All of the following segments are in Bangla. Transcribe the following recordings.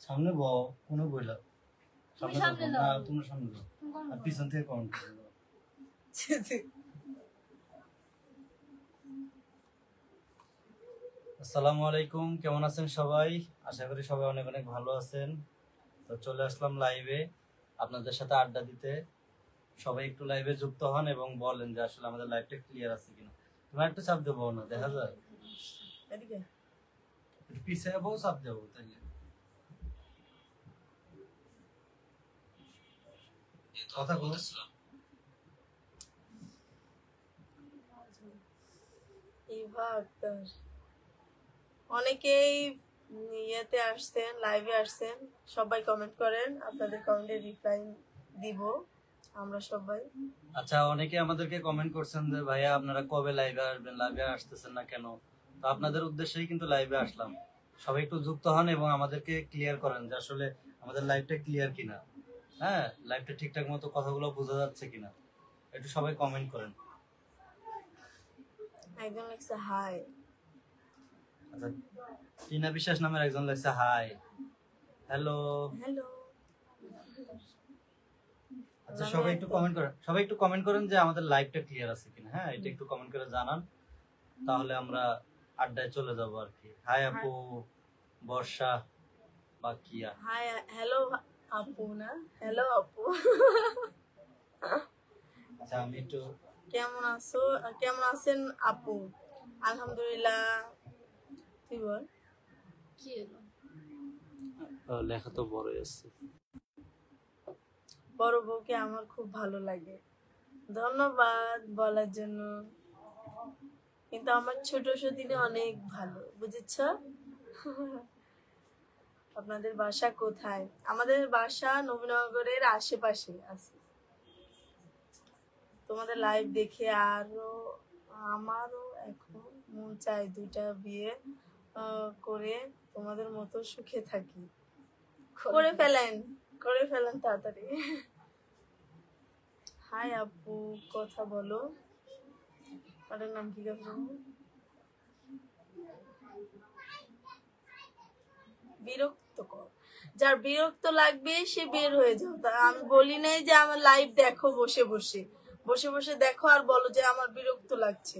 সামনে বও, কোনো বইলা সামনে না, তোমরা সামনে যাও আর পিছন থেকে কমেন্ট করে দাও। আসসালামু আলাইকুম, কেমন আছেন সবাই? আশা করি সবাই অনেক অনেক ভালো আছেন। তো চলে আসলাম লাইভে আপনাদের সাথে আড্ডা দিতে। সবাই একটু লাইভে যুক্ত হন এবং বলেন যে আসলে আমাদের লাইভটা ক্লিয়ার আছে কিনা। তোমার একটু চাপ দেবো না, দেখা যায় এদিকে পিছিয়ে বউ, চাপ দেবো তাইলে কথা বলছিলাম। অনেকেই ইয়েতে আসছেন, লাইভে আসছেন, সবাই কমেন্ট করেন, আপনাদের কমেন্টে রিপ্লাই দিব আমরা সবাই। আচ্ছা, অনেকে আমাদেরকে কমেন্ট করছেন যে ভাইয়া আপনারা কবে লাইভে আসবেন, লাইভে আসতেছেন না কেন? তো আপনাদের উদ্দেশ্যেই কিন্তু লাইভে আসলাম। সবাই একটু যুক্ত হন এবং আমাদেরকে ক্লিয়ার করেন যে আসলে আমাদের লাইভটা ক্লিয়ার কিনা, হ্যাঁ, লাইভটা ঠিকঠাক মতো কথাগুলো বোঝা যাচ্ছে কিনা, একটু সবাই কমেন্ট করেন। একজন লিখছে হাই। আচ্ছা, টিনা বিশ্বাস নামের একজন লিখছে হাই, হ্যালো হ্যালো। আচ্ছা, সবাই একটু কমেন্ট করেন যে আমাদের লাইভটা ক্লিয়ার আছে কিনা। হ্যাঁ, এটা একটু কমেন্ট করে জানান, তাহলে আমরা আড্ডায় চলে যাব আর কি। হাই আপু, বর্ষা বাকিয়া। হাই, হ্যালো আপু না, হ্যালো আপু। আচ্ছা, আমি একটু কেমন আছেন আপু? আলহামদুলিল্লাহ। তুই বল কি হলো? লেখা তো বড়ই আছে। বড় বউকে আমার খুব ভালো লাগে, ধন্যবাদ বলার জন্য। কিন্তু আমার ছোট সতীনে অনেক ভালো, বুঝেছ? আপনাদের বাসা কোথায়? আমাদের বাসা নবীনগরের আশেপাশে আছে। তোমাদের লাইভ দেখে আমারও এখন মন চায় দুইটা বিয়ে করে তোমাদের মতো সুখে থাকি। করে ফেলেন তাড়াতাড়ি। হাই আপু, কথা বলো। ওটার নাম কি? বিরক্তকর। যার বিরক্ত লাগবে সে বের হয়ে যাও। আমি বলি নাই যে আমার লাইভ দেখো, বসে বসে দেখো আর বলো যে আমার বিরক্ত লাগছে।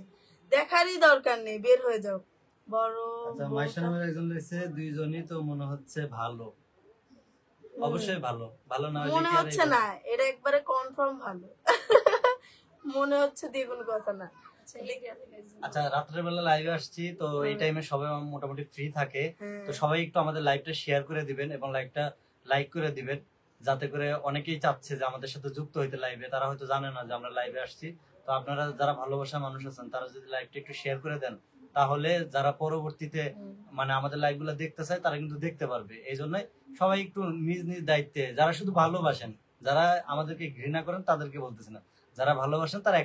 দেখারই দরকার নেই, বের হয়ে যাও। বড় আচ্ছা, মাইশা নামের একজন লিখছে দুইজনই তো মনে হচ্ছে ভালো। অবশ্যই ভালো, ভালো না মনে হচ্ছে না, এটা একবারে কনফার্ম ভালো। মনে হচ্ছে দিয়ে কোনো কথা না। আচ্ছা, রাত্রের বেলা লাইভে আসছি তো এই টাইমে সবাই মোটামুটি ফ্রি থাকে, তো সবাই একটু আমাদের লাইভটা শেয়ার করে দিবেন এবং লাইভটা লাইক করে দিবেন, যাতে করে অনেকেই চাচ্ছে যে আমাদের সাথে যুক্ত হইতে লাইভে, তারা হয়তো জানে না যে আমরা লাইভে আসছি। তো আপনারা যারা ভালোবাসা মানুষ আছেন তারা যদি লাইভটা একটু শেয়ার করে দেন, তাহলে যারা পরবর্তীতে মানে আমাদের লাইভগুলো দেখতে চায় তারা কিন্তু দেখতে পারবে। এই জন্য সবাই একটু নিজ নিজ দায়িত্বে, যারা শুধু ভালোবাসেন, যারা আমাদেরকে ঘৃণা করেন তাদেরকে বলতেছি না, যারা ভালোবাসেন তারা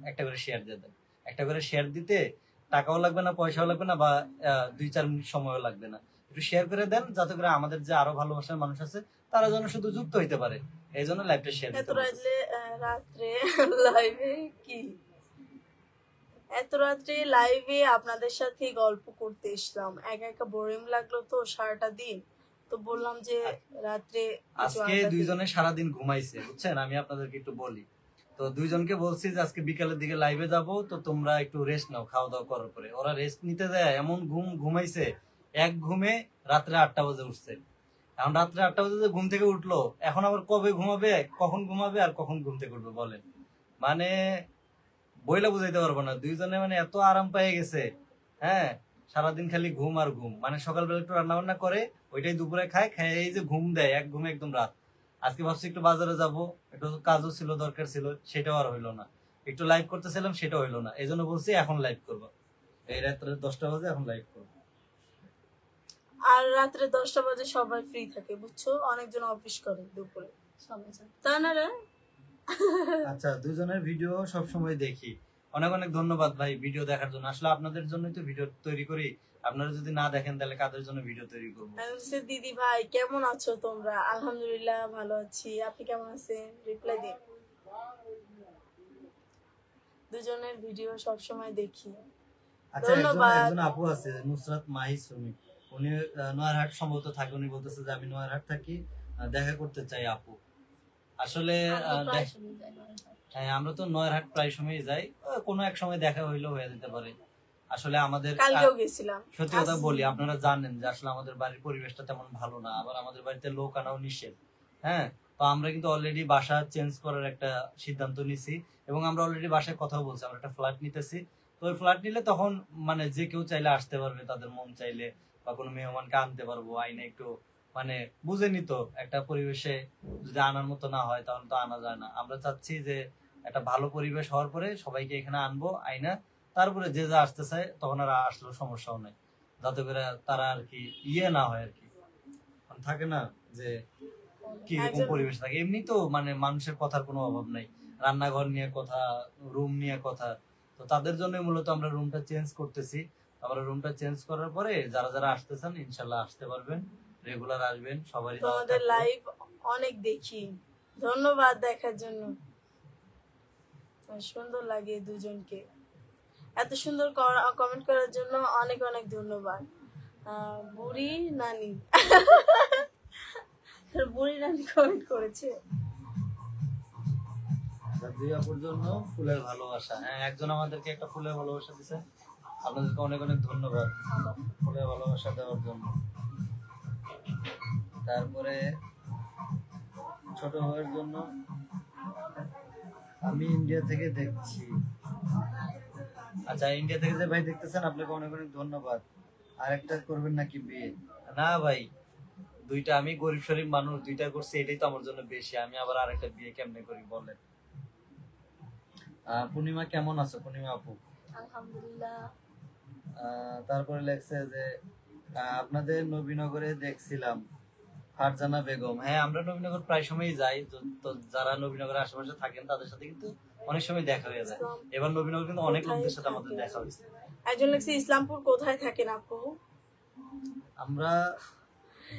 একটা করে শেয়ার দিয়ে দেন। একটা করে শেয়ার দিতে টাকাও লাগবে না, পয়সাও লাগবে না, বা 2-4 মিনিট সময়ও লাগবে না। একটু শেয়ার করে দেন যাতে করে আমাদের যে আরো ভালোবাসার মানুষ আছে তারা যেন শুধু যুক্ত হইতে পারে। এই জন্য লাইভটা শেয়ার দিতে হবে। এত রাত্রে লাইভে আপনাদের সাথে গল্প করতে এসলাম। একা বোরিং লাগলো তো সারাটা দিন, তো বললাম যে রাত্রে আজকে দুইজনে সারাদিন ঘুমাইছে, বুঝছেন? আমি আপনাদেরকে একটু বলি, তো দুইজনকে বলছি যে আজকে বিকালের দিকে লাইভে যাব, তো তোমরা একটু রেস্ট নাও খাওয়া দাওয়া করার পরে। ওরা রেস্ট নিতে যায় এমন ঘুমাইছে, এক ঘুমে রাত্রে 8টা বাজে উঠছে। এখন রাত্রে 8টা বাজে ঘুম থেকে উঠলো, এখন আবার কবে ঘুমাবে, কখন ঘুমাবে আর কখন ঘুম থেকে উঠবে বলেন? মানে বইলা বুঝাইতে পারবো না, দুইজনে মানে এত আরাম পেয়ে গেছে। হ্যাঁ, সারাদিন খালি ঘুম আর ঘুম, মানে সকালবেলা একটু রান্না বান্না করে ওইটাই দুপুরে খায়, এই যে ঘুম দেয়, এক ঘুমে একদম রাত। আজকে ভাবছি একটু বাজারে যাব, একটু কাজও ছিল, দরকার ছিল, সেটাও আর হইলো না। একটু লাইভ করতেছিলাম, সেটাও হইলো না। এই জন্য বলছি এখন লাইভ করবো, এই রাত্রে 10টা বাজে এখন লাইভ করবো। আর রাত্রে 10টা বাজে সবাই ফ্রি থাকে, বুঝছো? অনেকজন অফিস করে দুপুরে, তা না রে? আচ্ছা, দুজনের ভিডিও সব সময় দেখি। অনেক অনেক ধন্যবাদ ভাই ভিডিও দেখার জন্য। আসলে আপনাদের জন্যই তো ভিডিও তৈরি করি, আপনারা যদি না দেখেন তাহলে কাদের জন্য ভিডিও তৈরি করবো? দিদি ভাই কেমন আছো তোমরা? আলহামদুলিল্লাহ ভালো আছি, আপনি কেমন আছেন? রিপ্লাই দিন। ভিডিও সব সময় দেখি। আচ্ছা, একজন আপু আছে নুসরাত মাহি শ্রমিক, উনি নয়ারহাট সম্ভবত থাকে, উনি বলতেছে যে আমি নয়ারহাট থাকি, দেখা করতে চাই আপু। আসলে হ্যাঁ, আমরা তো নয়ারহাট প্রায় সময় যাই, কোনো এক সময় দেখা হইলেও হয়ে যেতে পারে। আসলে আমাদের কালকেও গেছিলাম। সত্যি কথা বলি, আপনারা জানেন যে আসলে আমাদের বাড়ির পরিবেশটা তেমন ভালো না, আবার আমাদের বাড়িতে লোক আনাও নিষেধ। হ্যাঁ, তো আমরা কিন্তু অলরেডি বাসা চেঞ্জ করার একটা সিদ্ধান্ত নিছি, এবং আমরা অলরেডি বাসায় কথা বলছি, আমরা একটা ফ্ল্যাট নিতেছি। তো ওই ফ্ল্যাট নিলে তখন মানে যে কেউ চাইলে আসতে পারবে, তাদের মন চাইলে, বা কোনো মেহমানকে আনতে পারবো, আইনে একটু মানে বুঝে নিত একটা পরিবেশে যদি আনার মতো না হয় তাহলে তো আনা যায় না। আমরা চাচ্ছি যে একটা ভালো পরিবেশ হওয়ার পরে সবাইকে এখানে আনবো, আইনা তারপরে যে যা আসতে চায় তখন আর আসলেও সমস্যাও নাই, যাতে করে তারা আর কি না হয় আর কি, থাকে না যে কি রকম পরিবেশ থাকে। এমনি তো মানে মানুষের কথার কোনো অভাব নাই, রান্নাঘর নিয়ে কথা, রুম নিয়ে কথা, তো তাদের জন্য মূলত আমরা রুমটা চেঞ্জ করতেছি। আমরা রুমটা চেঞ্জ করার পরে যারা যারা আসতে চান ইনশাল্লাহ আসতে পারবেন, রেগুলার আসবেন, সবারই তোমাদের লাইভ অনেক দেখি, ধন্যবাদ দেখার জন্য। সুন্দর লাগে দুজনকে, এত সুন্দর কমেন্ট করার জন্য অনেক অনেক ধন্যবাদ। বুড়ি নানি বুড়ি নানি কমেন্ট করেছে। দুই আপুর জন্য ফুলের ভালোবাসা। হ্যাঁ, একজন আমাদেরকে একটা ফুলের ভালোবাসা দিছে, আপনাদেরকে অনেক অনেক ধন্যবাদ ফুলের ভালোবাসা দেওয়ার জন্য। তারপরে ছোট ভাইয়ের জন্য, আমি ইন্ডিয়া থেকে দেখছি। আচ্ছা, ইন্ডিয়া থেকে যে ভাই দেখতেছেন আপনাকে অনেক অনেক ধন্যবাদ। আরেকটা করবেন নাকি বিয়ে? না ভাই, দুইটা, আমি গরিব শরীফ মানুষ, দুইটা করছি, এটাই তো আমার জন্য বেশি। আমি আবার আরেকটা বিয়ে কেমনে করি বলেন? পূর্ণিমা কেমন আছো? পূর্ণিমা আপু আলহামদুলিল্লাহ। তারপরে লেখছে যে আপনাদের নবীনগরে দেখছিলাম, ফারজানা বেগম। হ্যাঁ, আমরা নবীনগর প্রায় সময়ই যাই, তো যারা নবীনগরের আশেপাশে থাকেন তাদের সাথে কিন্তু অনেক সময় দেখা হয়ে যায়। এবার নবীনগর কিন্তু অনেক লোকদের সাথে আমাদের দেখা হয়েছে। একজন লেখছে ইসলামপুর কোথায় থাকেন আপু? আমরা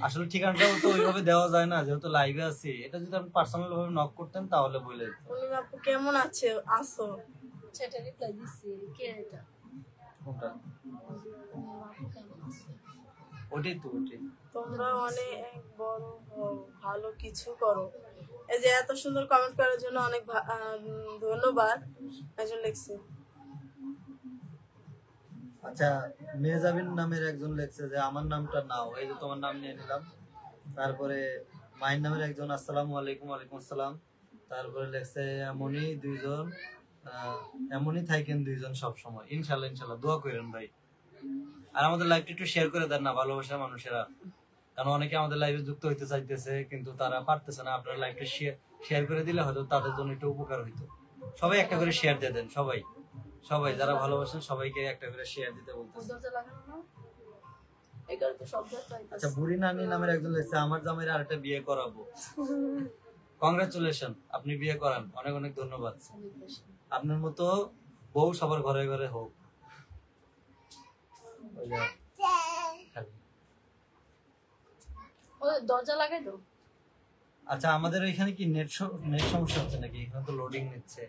আসলে ঠিকানাটাও তো ওইভাবে দেওয়া যায় না, যেহেতু লাইভে আছি। এটা যদি আপনি পার্সোনাল ভাবে নক করতেন তাহলে বলে দিতেন। পূর্ণিমা আপু কেমন আছো? সেটা রিপ্লাই দিছি। কে এটা? কোনটা? ওটাই তো, ওটাই। তোমরা অনেক বড় হও, ভালো কিছু করো। এই যে এত সুন্দর কমেন্ট করার জন্য অনেক ধন্যবাদ। একজন লিখছে। আচ্ছা, মেহজাবিন নামের একজন লেখছে যে আমার নামটা নাও, এই যে তোমার নাম নিয়ে নিলাম। তারপরে মাহিন নামের একজন আসসালামু আলাইকুম। ওয়ালাইকুম আসসালাম। তারপরে লেখছে এমনই দুইজন, এমনই থাকেন দুইজন সব সময়। ইনশাআল্লাহ, ইনশাআল্লাহ দোয়া করেন ভাই। আর আমাদের লাইভটা একটু শেয়ার করে দেন না ভালোবাসার মানুষেরা, কারণ অনেকে আমাদের লাইভে যুক্ত হইতে চাইতেছে কিন্তু তারা পারতেছে না। আপনারা লাইভটা শেয়ার করে দিলে হয়তো তাদের জন্য একটু উপকার হইতো। সবাই একটা করে শেয়ার দিয়ে দেন, সবাই সবাই যারা ভালোবাসেন সবাইকে একটা করে শেয়ার দিতে বলতেছি। আচ্ছা, বুড়ি নানি নামের একজন লেখছে আমার জামাইরা আরেকটা বিয়ে করাবো। কংগ্রাচুলেশন, আপনি বিয়ে করান। অনেক অনেক ধন্যবাদ। আপনার মতো বউ সবার ঘরে ঘরে হোক। দরজা লাগাই দাও। আচ্ছা, আমাদের এখানে কি নেট সমস্যা হচ্ছে নাকি? এখানে তো লোডিং নিচ্ছে।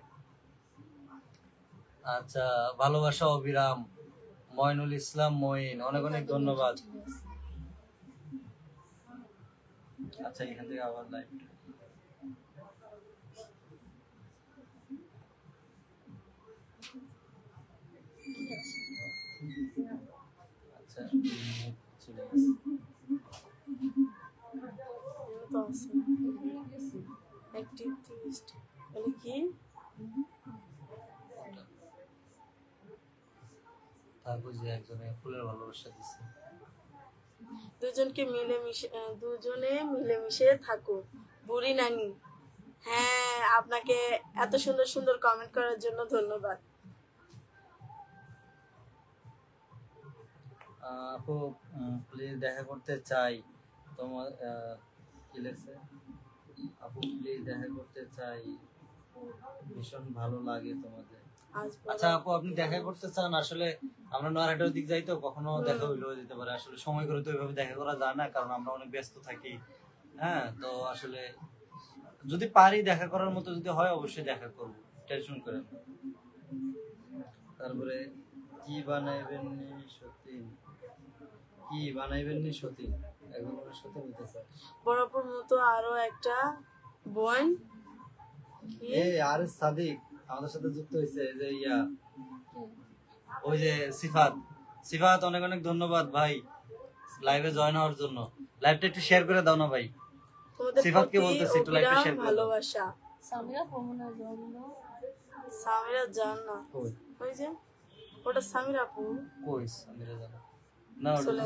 আচ্ছা, ভালোবাসা অবিরাম, ময়নুল ইসলাম মঈন, অনেক অনেক ধন্যবাদ। আচ্ছা, এখান থেকে আবার লাইভ। আচ্ছা, চলে গেছে। তারপর যে একজনে ফুলের ভালোবাসা দিচ্ছে। দুজনে মিলেমিশে থাকো বুড়ি নানি। হ্যাঁ, আপনাকে এত সুন্দর সুন্দর কমেন্ট করার জন্য ধন্যবাদ। আপু প্লিজ দেখা করতে চাই তোমার, কি লেখছে? আপু প্লিজ দেখা করতে চাই, ভীষণ ভালো লাগে তোমাদের। আচ্ছা আপু, আপনি দেখা করতে চান? আসলে আমরা নয়ারহাটের দিক যাই তো, কখনো দেখা হইলেও যেতে পারে। আসলে সময় করে তো ওইভাবে দেখা করা যায় না, কারণ আমরা অনেক ব্যস্ত থাকি। হ্যাঁ, তো আসলে যদি পারি দেখা করার মতো যদি হয় অবশ্যই দেখা করবো, টেনশন করেন। তারপরে কি বানাইবেন সত্যি, কি বানাইবেন নি সতী? একদম পুরো সতী হইতেছে। বরাবর মতো আরো একটা বোন কি এই আর সাদিক আমাদের সাথে যুক্ত হয়েছে, যে ইয়া ওই যে সিফাত। সিফাত অনেক অনেক ধন্যবাদ ভাই লাইভে জয়েন হওয়ার জন্য। লাইভটা একটু শেয়ার করে দাও না ভাই। তোমাদের সিফাতকে প্রতি বলতেছি একটু লাইভটা অবিরাম শেয়ার করে দাও। ভালোবাসা। সামিরা কমনা জন্য সামিরা জান না, কই ওই যে ওটা সামিরা আপু। কই সামিরা জানা না, ওটা তো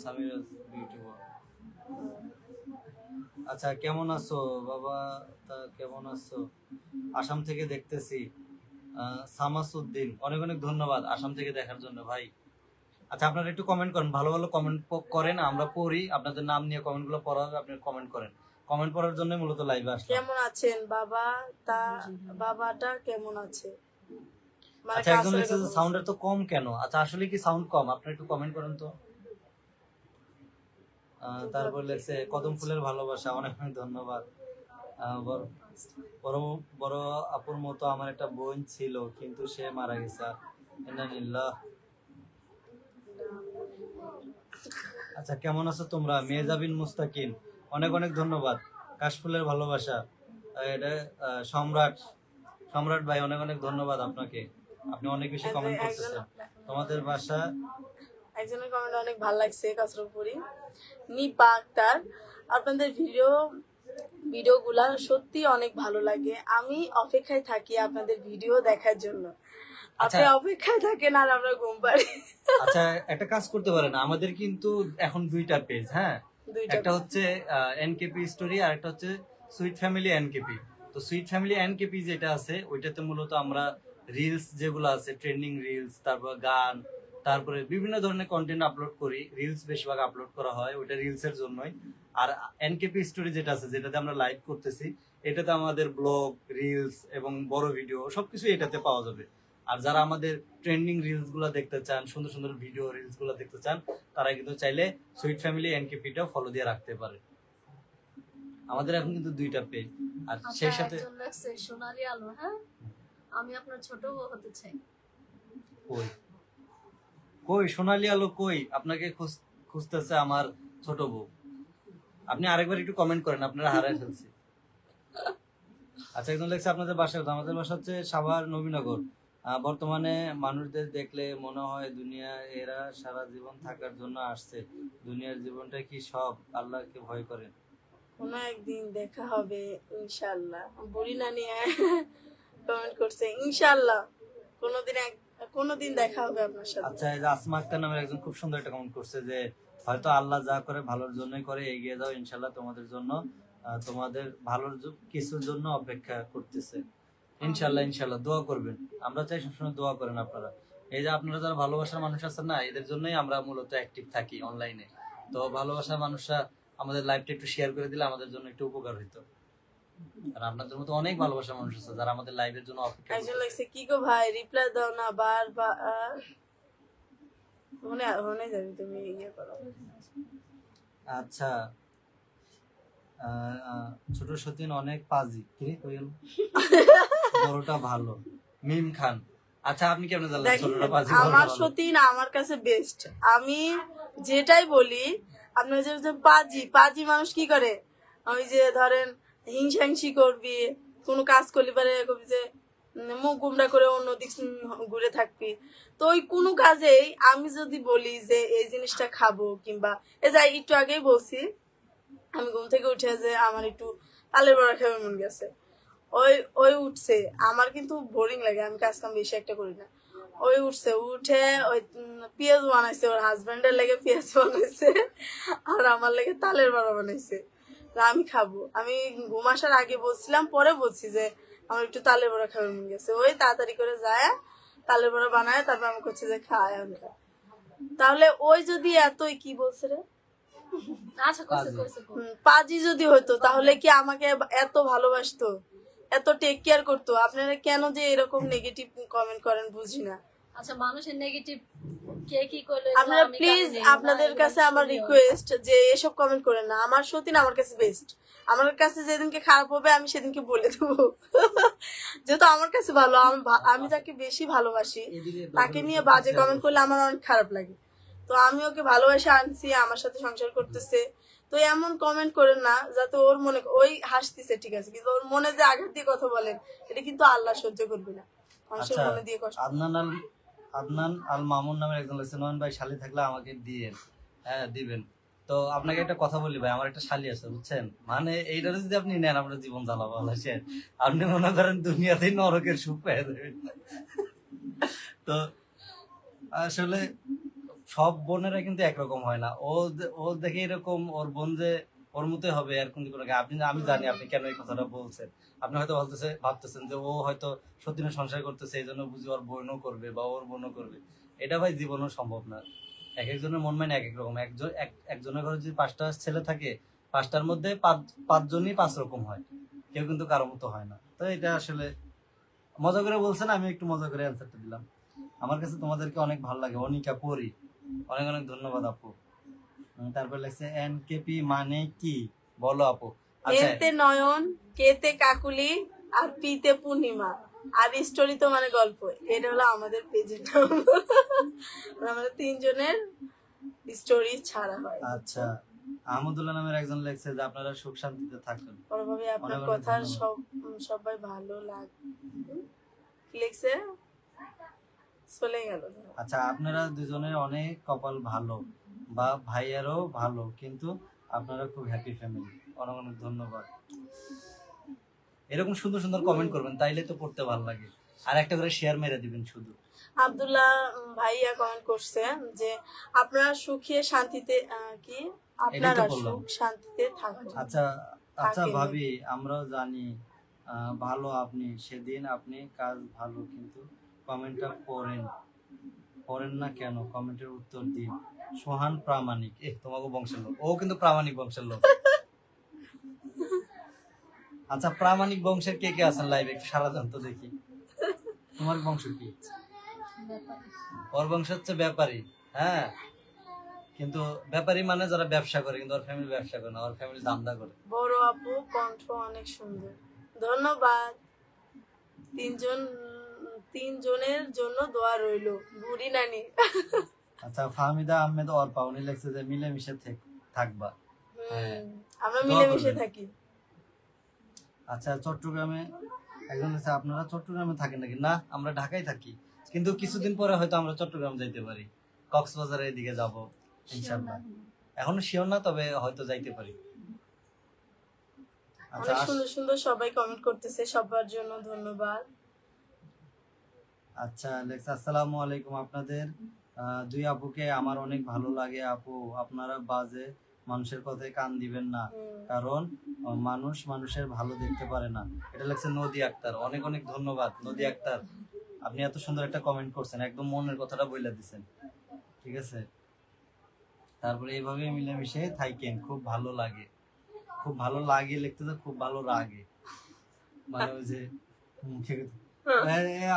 সামিরা বিউটি বয়। আচ্ছা কেমন আছো বাবা? তা কেমন আছো? আসাম থেকে দেখতেছি। সামাসউদ্দিন অনেক অনেক ধন্যবাদ আসাম থেকে দেখার জন্য ভাই। আচ্ছা আপনারা একটু কমেন্ট করেন, ভালো ভালো কমেন্ট করেন, আমরা পড়ি। আপনাদের নাম নিয়ে কমেন্ট গুলো পড়া হবে, আপনি কমেন্ট করেন। কমেন্ট পড়ার জন্য মূলত লাইভে আসলাম। কেমন আছেন বাবা? বাবাটা কেমন আছে? মানে আচ্ছা একজন কাছের লিখছে যে কথা সাউন্ডের তো কম কেন? আচ্ছা আসলে কি সাউন্ড কম? আপনারা একটু কমেন্ট করেন তো। তারপর লেখছে কদম ফুলের ভালোবাসা, অনেক অনেক ধন্যবাদ। বড় বড় আপুর মতো আমার একটা বোন ছিল, কিন্তু সে মারা গেছে। ইন্নালিল্লাহ। আচ্ছা কেমন আছো তোমরা? মেজাবিন মুস্তাকিম অনেক অনেক ধন্যবাদ। কাশফুলের ভালোবাসা, এটা সম্রাট সম্রাট ভাই অনেক অনেক ধন্যবাদ আপনাকে, আপনি অনেক বেশি কমেন্ট করতেছেন। তোমাদের বাসা একজনের কমেন্ট অনেক ভালো লাগছে, কাসরপুরি নিপা আক্তার। আপনাদের ভিডিওগুলা সত্যি অনেক ভালো লাগে। আমি অপেক্ষায় থাকি আপনাদের ভিডিও দেখার জন্য। আপনি অপেক্ষায় থাকেন আর আমরা ঘুম পারি। আচ্ছা একটা কাজ করতে পারেন, আমাদের কিন্তু এখন দুইটা পেজ, হ্যাঁ একটা হচ্ছে এনকেপি স্টোরি আর একটা হচ্ছে সুইট ফ্যামিলি এনকেপি। তো সুইট ফ্যামিলি এনকেপি যেটা আছে ওইটাতে মূলত আমরা রিলস যেগুলো আছে, ট্রেন্ডিং রিলস, তারপর গান, তারপরে বিভিন্ন ধরনের কন্টেন্ট আপলোড করি। রিলস বেশিরভাগ আপলোড করা হয়, ওইটা রিলস এর জন্যই। আর এনকেপি স্টোরি যেটা আছে, যেটাতে আমরা লাইভ করতেছি, এটাতে আমাদের ব্লগ, রিলস এবং বড় ভিডিও সবকিছু এটাতে পাওয়া যাবে। আর যারা আমাদের ট্রেন্ডিং রিলস গুলো দেখতে চান, সুন্দর সুন্দর ভিডিও রিলস গুলো দেখতে চান, তারা কিন্তু চাইলে সুইট ফ্যামিলি এনকেপিটাও ফলো দিয়ে রাখতে পারে। আমাদের এখন কিন্তু দুইটা পেজ। আর সেই সাথে সোনালি আলো, হ্যাঁ আমি আপনার ছোট বউ হতে চাই। কই কই সোনালি আলো কই? আপনাকে খুঁজতেছে আমার ছোট বউ। আপনি আরেকবার একটু কমেন্ট করেন, আপনারা হারায় ফেলছি। আচ্ছা একজন লেখছে আপনাদের বাসা কোথায়? আমাদের বাসা হচ্ছে সাভার নবীনগর। বর্তমানে মানুষদের দেখলে মনে হয় দুনিয়া এরা সারা জীবন থাকার জন্য আসছে। দুনিয়ার জীবনটা কি সব? আল্লাহকে ভয় করেন। কোনো একদিন দেখা হবে ইনশাআল্লাহ। বুড়ি নানি কমেন্ট করছে ইনশাআল্লাহ কোনোদিন দেখা হবে আপনার সাথে। আচ্ছা এই যে আসমা আক্তার নামের একজন খুব সুন্দর একটা কমেন্ট করছে যে হয়তো আল্লাহ যা করে ভালোর জন্যই করে, এগিয়ে যাও ইনশাআল্লাহ, তোমাদের জন্য তোমাদের ভালোর কিছুর জন্য অপেক্ষা করতেছে। ইনশাআল্লাহ ইনশাআল্লাহ দোয়া করবেন, আমরা চাই সবসময় দোয়া করেন আপনারা। এই যে আপনারা যারা ভালোবাসার মানুষ আছেন না, এদের জন্যই আমরা মূলত অ্যাক্টিভ থাকি অনলাইনে। তো ভালোবাসার মানুষরা আমাদের লাইভটা একটু শেয়ার করে দিলে আমাদের জন্য একটু উপকার হইতো। আর আপনাদের মতো অনেক ভালোবাসার মানুষ আছে যারা আমাদের লাইভের জন্য অপেক্ষা একজন করতেছে। লাগছে কি গো ভাই রিপ্লাই দাও না, বারবার মনে যাবি তুমি ইয়ে করো। আচ্ছা ছোট সতীন অনেক পাজি, কি কইল? বড়টা ভালো, মিম খান। আচ্ছা আপনি কেমন জানলেন ছোটটা পাজি? আমার সতীন আমার কাছে বেস্ট। আমি যেটাই বলি, আপনার যে পাজি মানুষ কি করে, ওই যে ধরেন হিংসাংসি করবি, কোনো কাজ করলি পারে কবি যে মুখ গুমরা করে অন্যদিক ঘুরে থাকবি। তো ওই কোনো কাজেই আমি যদি বলি যে এই জিনিসটা খাবো, কিংবা এই যাই একটু আগেই বলছি আমি ঘুম থেকে উঠে যে আমার একটু তালের বড়া খেতে মন গেছে, ওই উঠছে, আমার কিন্তু বোরিং লাগে, আমি কাজ কাম বেশি একটা করি না। ওই উঠছে, উঠে ওই পেঁয়াজ বানাইছে, ওর হাজবেন্ডের লেগে পেঁয়াজ বানাইছে আর আমার লেগে তালের বড়া বানাইছে, আমি খাবো। আমি ঘুম আসার আগে বলছিলাম, পরে বলছি যে আমার একটু তালের বড়া খাবার মন গেছে। ওই তাড়াতাড়ি করে যায় তালের বড়া বানায়, তারপর আমি করছি যে খায় আমরা। তাহলে ওই যদি এতই কি বলছে রে পাজি যদি হইতো, তাহলে কি আমাকে এত ভালোবাসতো, এত টেক কেয়ার করতো? আপনারা কেন যে এরকম নেগেটিভ কমেন্ট করেন বুঝি না। আচ্ছা মানুষের নেগেটিভ কে কি করলে আপনারা প্লিজ, আপনাদের কাছে আমার রিকোয়েস্ট যে এসব কমেন্ট করেন না। আমার সতীন আমার কাছে বেস্ট। আমার কাছে যেদিনকে খারাপ হবে আমি সেদিনকে বলে দেবো, যেহেতু আমার কাছে ভালো। আমি যাকে বেশি ভালোবাসি তাকে নিয়ে বাজে কমেন্ট করলে আমার অনেক খারাপ লাগে। তো আমি ওকে ভালোবাসে আনছি, আমার সাথে সংসার করতেছে। তো এমন কমেন্ট করেন না যাতে ওর মনে, ওই হাসতেছে ঠিক আছে, কিন্তু ওর মনে যে আঘাত দিয়ে কথা বলেন, এটা কিন্তু আল্লাহ সহ্য করবে না। মানুষের আচ্ছা, মনে দিয়ে কষ্ট। আদনান আল মামুন নামের একজন লিখছে, নয়ন ভাই শালি থাকলে আমাকে দিয়েন। হ্যাঁ দিবেন। তো আপনাকে একটা কথা বলি ভাই, আমার একটা শালি আছে বুঝছেন, মানে এইটা যদি আপনি নেন আপনার জীবন জ্বালাবো আল্লাহ। আপনি মনে করেন দুনিয়াতেই নরকের সুখ পেয়ে যাবেন। তো আসলে সব বোনেরা কিন্তু একরকম হয় না। ও দেখে এরকম, ওর বোন যে ওর মতোই হবে এরকম কোনো আপনি, আমি জানি আপনি কেন এই কথাটা বলছেন। আপনি হয়তো ভাবতেছেন যে ও হয়তো সত্যি সংসার করতেছে এই জন্য বুঝি ওর বোনও করবে বা ওর বোনও করবে। এটা ভাই জীবনও সম্ভব না। এক একজনের মন মানে এক এক রকম। একজনের ঘরে যদি 5টা ছেলে থাকে, 5টার মধ্যে পাঁচজনই 5 রকম হয়, কেউ কিন্তু কারো মতো হয় না। তো এটা আসলে মজা করে বলছেন, আমি একটু মজা করে অ্যান্সারটা দিলাম। আমার কাছে তোমাদেরকে অনেক ভালো লাগে, অনিকা পরি, অনেক অনেক ধন্যবাদ আপু। তারপর লাগছে এনকেপি মানে কি বলো আপু। আচ্ছা, এতে নয়ন, কেতে কাকুলি, আর পিতে পূর্ণিমা, আর স্টোরি তো মানে গল্প। এটা হলো আমাদের পেজের নাম। আমাদের 3 জনের স্টোরি ছাড়া হয়। আচ্ছা, আহমদুল্লাহ নামের একজন লেখছে যে আপনারা সুখ শান্তিতে থাকুন। পরভাবে আপনার অনেক অনেক কথা ধন্যবাদ। সবাই ভালো লাগে। কি লিখছে? চলে গেল। আচ্ছা, আপনারা দুজনের অনেক কপাল ভালো, বা ভাইয়ারও ভালো, কিন্তু আপনারা খুব হ্যাপি ফ্যামিলি। অনেক অনেক ধন্যবাদ। এরকম সুন্দর সুন্দর কমেন্ট করবেন, তাইলে তো পড়তে ভালো লাগে। আর একটা করে শেয়ার মেরে দিবেন শুধু। আব্দুল্লাহ ভাইয়া কমেন্ট করছে যে আপনারা সুখে শান্তিতে কি আপনারা সুখ শান্তিতে থাকুন। আচ্ছা আচ্ছা ভাবি, আমরাও জানি ভালো আপনি, সেদিন আপনি কাজ ভালো, কিন্তু কমেন্টটা পড়েন না কেন? কমেন্টের উত্তর দিন। সোহান প্রামাণিক, তোমাকে বংশের লোক, ও কিন্তু প্রামাণিক বংশের লোক। আচ্ছা, প্রামাণিক বংশের কে কে আছেন লাইভে একটু সারা জান তো দেখি। তোমার বংশ কি? ওর বংশ হচ্ছে ব্যাপারী। হ্যাঁ, কিন্তু ব্যাপারী মানে যারা ব্যবসা করে, কিন্তু ওর ফ্যামিলি ব্যবসা করে না, ওর ফ্যামিলি ধান্দা করে। বড় আপু কণ্ঠ অনেক সুন্দর, ধন্যবাদ। 3 জনের জন্য দোয়া রইলো, বুড়ি নানি। আচ্ছা, ফাহমিদা আহমেদ অর্পা, উনি লিখছে যে মিলেমিশে থাকবা। আমরা মিলেমিশে থাকি। আচ্ছা, চট্টগ্রামে একজন আছে, আপনারা চট্টগ্রামে থাকেন নাকি? না, আমরা ঢাকায় থাকি, কিন্তু কিছুদিন পরে হয়তো আমরা চট্টগ্রাম যাইতে পারি, কক্সবাজারের দিকে যাব ইনশাআল্লাহ। এখনো শিওর না, তবে হয়তো যাইতে পারি। আচ্ছা, অনেক সুন্দর সুন্দর সবাই কমেন্ট করতেছে, সবার জন্য ধন্যবাদ। আচ্ছা, আসসালামু আলাইকুম। আপনাদের 2 আপুকে আমার অনেক ভালো লাগে আপু। আপনারা বাজে মানুষের কথায় কান দিবেন না, কারণ মানুষ মানুষের ভালো দেখতে পারে না। এটা লেখছে নদী আক্তার। অনেক অনেক ধন্যবাদ নদী আক্তার, আপনি এত সুন্দর একটা কমেন্ট করছেন, একদম মনের কথাটা বইলা দিচ্ছেন। ঠিক আছে, তারপরে এইভাবে মিলেমিশে থাকেন, খুব ভালো লাগে। খুব ভালো লাগে লিখতেছে, খুব ভালো লাগে, মানে ওই যে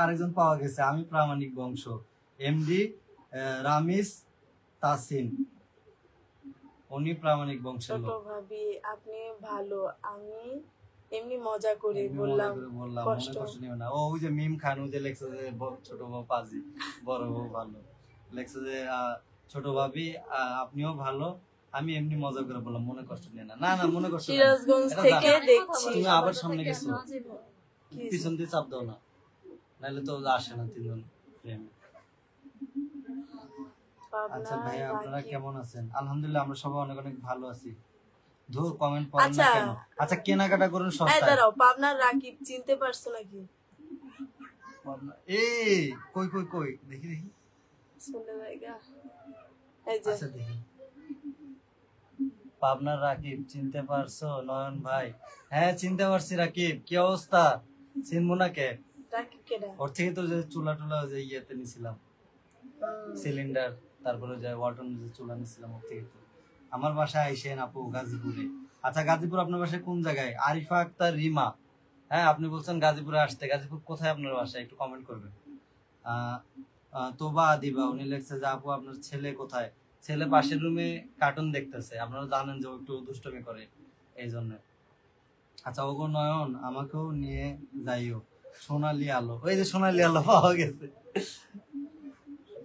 আরেকজন পাওয়া গেছে, আমি প্রামাণিক বংশ, এমডি রামিস তাসিন, উনি প্রামাণিক বংশের লোক। ছোট ভাবি আপনি ভালো, আমি এমনি মজা করে বললাম, কষ্ট নিও না। ও ওই যে মিম খান, ওই যে লেখছে যে ছোট বউ পাজি, বড় বউ ভালো, লেখছে যে ছোট ভাবি আপনিও ভালো, আমি এমনি মজা করে বললাম, মনে কষ্ট নিয়ে না। না না, মনে কষ্ট নেই। সিরাজগঞ্জ থেকে দেখছি। তুমি আবার সামনে গেছো, পিছন দিয়ে চাপ দাও না, নাহলে তো আসে না 3 জন প্রেমে। আচ্ছা ভাই, আপনারা কেমন আছেন? আলহামদুলিল্লাহ, আমরা সবাই অনেক অনেক ভালো আছি। ধুর, কমেন্ট পড়েন না কেন? আচ্ছা, কেনাকাটা করুন সস্তায়। দাঁড়াও, পাবনার রাকিব চিনতে পারছো নাকি? এই কই কই কই, দেখি দেখি, শুনে জায়গা এই যে। আচ্ছা দেখি, পাবনার রাকিব চিনতে পারছো নয়ন ভাই? হ্যাঁ, চিনতে পারছি। রাকিব, কি অবস্থা? চিনবো না কে? রাকিব কেডা? ওর থেকে তো যে চুলা টুলা যে ইয়েতে নিছিলাম, সিলিন্ডার, তারপরে যে ওয়ালটন যে চুলা নিছিলাম, ওর থেকে তো। আমার বাসায় আইসেন আপু, গাজীপুরে। আচ্ছা, গাজীপুর আপনার বাসায় কোন জায়গায়? আরিফা আক্তার রিমা, হ্যাঁ আপনি বলছেন গাজীপুরে আসতে। গাজীপুর কোথায় আপনার বাসায়, একটু কমেন্ট করবেন। তোবা আদিবা, উনি লিখছে যে আপু আপনার ছেলে কোথায়? ছেলে পাশের রুমে কার্টুন দেখতেছে, আপনারা জানেন যে ও একটু দুষ্টমি করে, এই জন্য। আচ্ছা, ওগো নয়ন, আমাকেও নিয়ে যাইও। সোনালি আলো, ওই যে সোনালি আলো পাওয়া গেছে।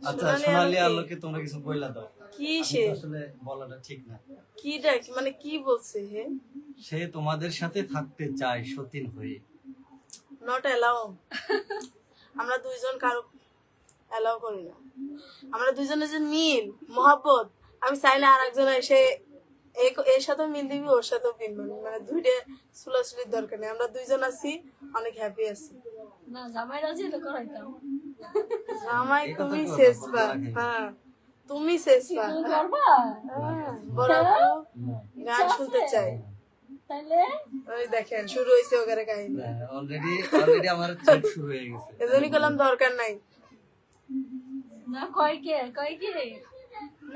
আচ্ছা সোনালী সোনালী আলো আলোকে তোমরা কিছু বইলা দাও। কি আমি সে তো আসলে বলাটা ঠিক না। কি ডাক মানে কি বলছে হে সে তোমাদের সাথে থাকতে চায় সতীন হয়ে। নট অ্যালাউ আমরা দুইজন কারো অ্যালাউ করি না। আমরা দুইজনের যে মিল মহব্বত আমি চাই না আরেকজন এসে এর সাথেও মিল দিবি ওর সাথেও মিল মানে মানে দুইটা সুলাসুলির দরকার নেই। আমরা দুইজন আছি অনেক হ্যাপি আছি। না জামাই রাজি হলে করাইতাম। জামাই এই কথা তুমি তো শেষবা বলা লাগে। হ্যাঁ তুমি শেষবা তুমি করবা? বড় আপু গান শুনতে চাই। তাইলে ওই দেখেন শুরু হয়েছে ওখানে কাহিনী অলরেডি আমার চেক শুরু হয়ে গেছে। এজন্যই করলাম দরকার নাই। না কয় কে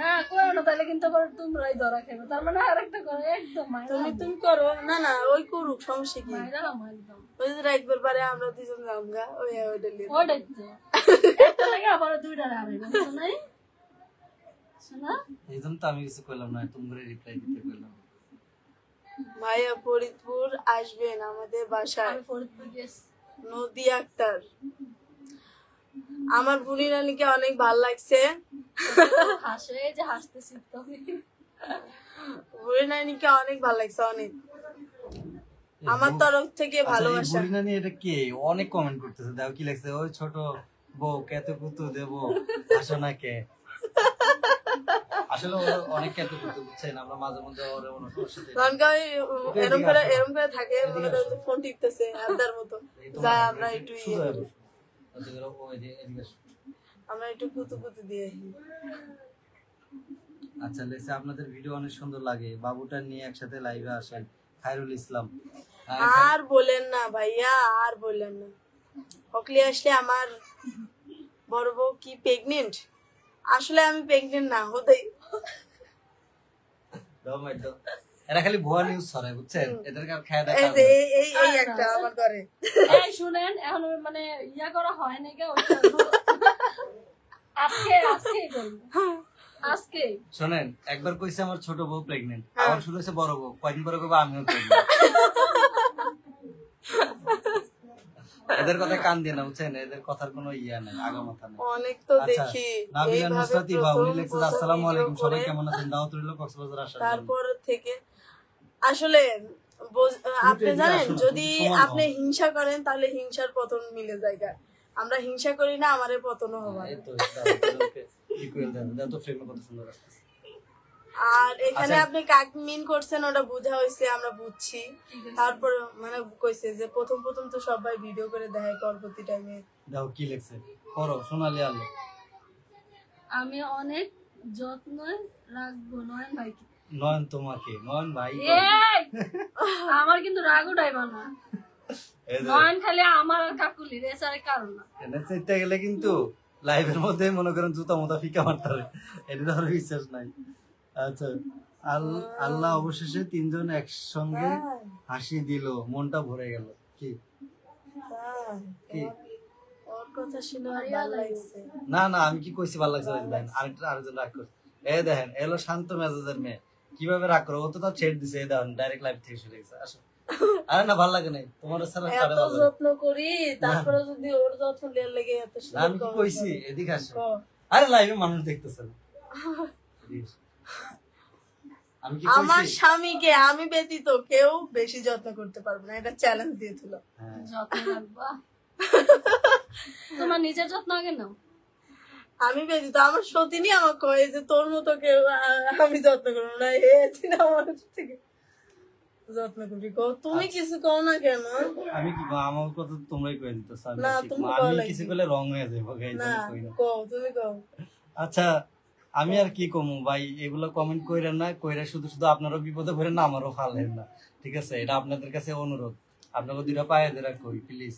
না করো না, তাহলে কিন্তু আবার তোমরাই ধরা খাবে। তার মানে আরেকটা করে একদম তুমি তুমি করো না না ওই করুক সমস্যা কি মাইরালাম একদম। ওই যে রাখবার পারে আমরা দুজন যামগা ওই ওইটা লিয়ে ওটাই তো একটা লাগে আবার দুইটা আরে নাই শোনা। এই জন্য তো আমি কিছু করলাম না, তোমরা রিপ্লাই দিতে কইলাম। ভাইয়া ফরিদপুর আসবেন আমাদের বাসায়। আমি ফরিদপুর গেছি। নদী আক্তার আমার বুড়ি রানীকে অনেক ভাল লাগছে। হাসে এই যে হাসতেছি তো আমি। বুড়ি রানীকে অনেক ভাল লাগছে অনেক আমার তরফ থেকে ভালোবাসা। বুড়ি নানি এটা কে অনেক কমেন্ট করতেছে, দেখো কি লাগছে, ওই ছোট বউ কেতে কুতু দেব আসো না কে। আসলে ও অনেক কেতে কুতু বুঝছেন, আমরা মাঝে মধ্যে ওর ওর সাথে এরম করে থাকে মনে করেন ফোন টিপতেছে আদার মতো যা আমরা একটু ইয়ে করি। আমরা একটু কুতু কুতু দিয়ে আসি। আচ্ছা লেসে আপনাদের ভিডিও অনেক সুন্দর লাগে, বাবুটা নিয়ে একসাথে লাইভে আসেন। খায়রুল ইসলাম আর বলেন না ভাইয়া আর বললেন না। হকলি আসলে আমার বড় বউ কি প্রেগনেন্ট? আসলে আমি প্রেগনেন্ট না হতেই। এরা খালি ভুয়া নিউজ ছড়ায় বুঝছেন, এদেরকে আর খায় এই যে এই একটা আমার করে এই শুনেন এখন মানে ইয়া করা হয় নাকি ওইটা আজকে করব আজকে। শোনেন একবার কইছে আমার ছোট বউ প্রেগনেন্ট, আবার শুরু হয়েছে বড় বউ, কয়দিন পরে কইবা আমিও প্রেগনেন্ট। এদের কথা কান দিয়ে না বুঝছেন, এদের কথার কোনো ইয়া নাই, আগামাথা নাই। অনেক তো দেখি নাবিলা এইভাবে নুসরাত ইভা উনি প্রথম লিখছে আসসালামু video আলাইকুম, সবাই করে কেমন আছেন, দাওয়াত রইল কক্সবাজার আসার জন্য। তারপর থেকে আসলে আপনি জানেন যদি আপনি হিংসা করেন তাহলে হিংসার পতন মিলে জায়গা। আমরা হিংসা করি না, আমাদের পতনও হবে। এই তো ইকুয়াল দেন, দাও তো ফ্রেমে কত সুন্দর আসছে। আর এখানে আপনি কাক মিন করছেন ওটা বোঝা হয়েছে, আমরা বুঝছি। তারপর মানে কইছে যে প্রথম তো সবাই ভিডিও করে দেখায় পরবর্তী টাইমে। দাও কি লিখছে পড়ো সোনালী আলো। আমি অনেক যত্ন রাখবো নয়ন ভাইকে। নয়ন তোমাকে, নয়ন ভাই এই আমার কিন্তু রাগ উঠাইবা না। নয়ন খালি আমার আর কাকুলির এছাড়া কারণ না। এনে চাইতে গেলে কিন্তু লাইভের মধ্যে মনে করেন জুতা মোতা ফিকা মারতে হবে, এটা আর বিশ্বাস নাই। আচ্ছা আল্লাহ অবশেষে তিনজন একসঙ্গে হাসি দিল, মনটা ভরে গেল। কি কি ওর কথা শুনে আমার ভালো লাগছে। না না আমি কি কইছি ভালো লাগছে দেখেন, আরেকজন রাগ করছে। এই দেখেন এলো শান্ত মেজাজের মেয়ে, কিভাবে রাগ করো, ও তো তার ছেড়ে দিছে। এই দেখেন ডাইরেক্ট লাইভ থেকে শুরু গেছে। আসো আরে না ভালো লাগে নাই তোমার সারা এত যত্ন করি তারপরে যদি ওর যত্ন নেওয়ার লাগে এত আমি কি কইছি এদিকে আসো। আরে লাইভে মানুষ দেখতেছে না। আমি কি কইছি আমার স্বামীকে আমি ব্যতীত কেউ বেশি যত্ন করতে পারবে না, এটা চ্যালেঞ্জ দিয়েছিল। যত্ন রাখবা তোমার নিজের যত্ন আগে নাও। আমি ব্যতীত আমার সতীনই আমাকে কয়ে যে তোর মতো কেউ আমি যত্ন করবো না, আমার থেকে যত্ন করবি। তুমি কিছু কও না কেন? আমি কি আমার কথা তোমরাই কয়ে দিতেছ, না তুমি আমি কিছু করলে রং হয়ে যাবো গাইস। না কও তুমি কও। আচ্ছা আমি আর কি কমু ভাই, এগুলো কমেন্ট কইরেন না, কইরা শুধু শুধু আপনারও বিপদে পড়েন না, আমারও ফালেন না, ঠিক আছে? এটা আপনাদের কাছে অনুরোধ, আপনাকে দুইটা পায়ে ধরে কই প্লিজ।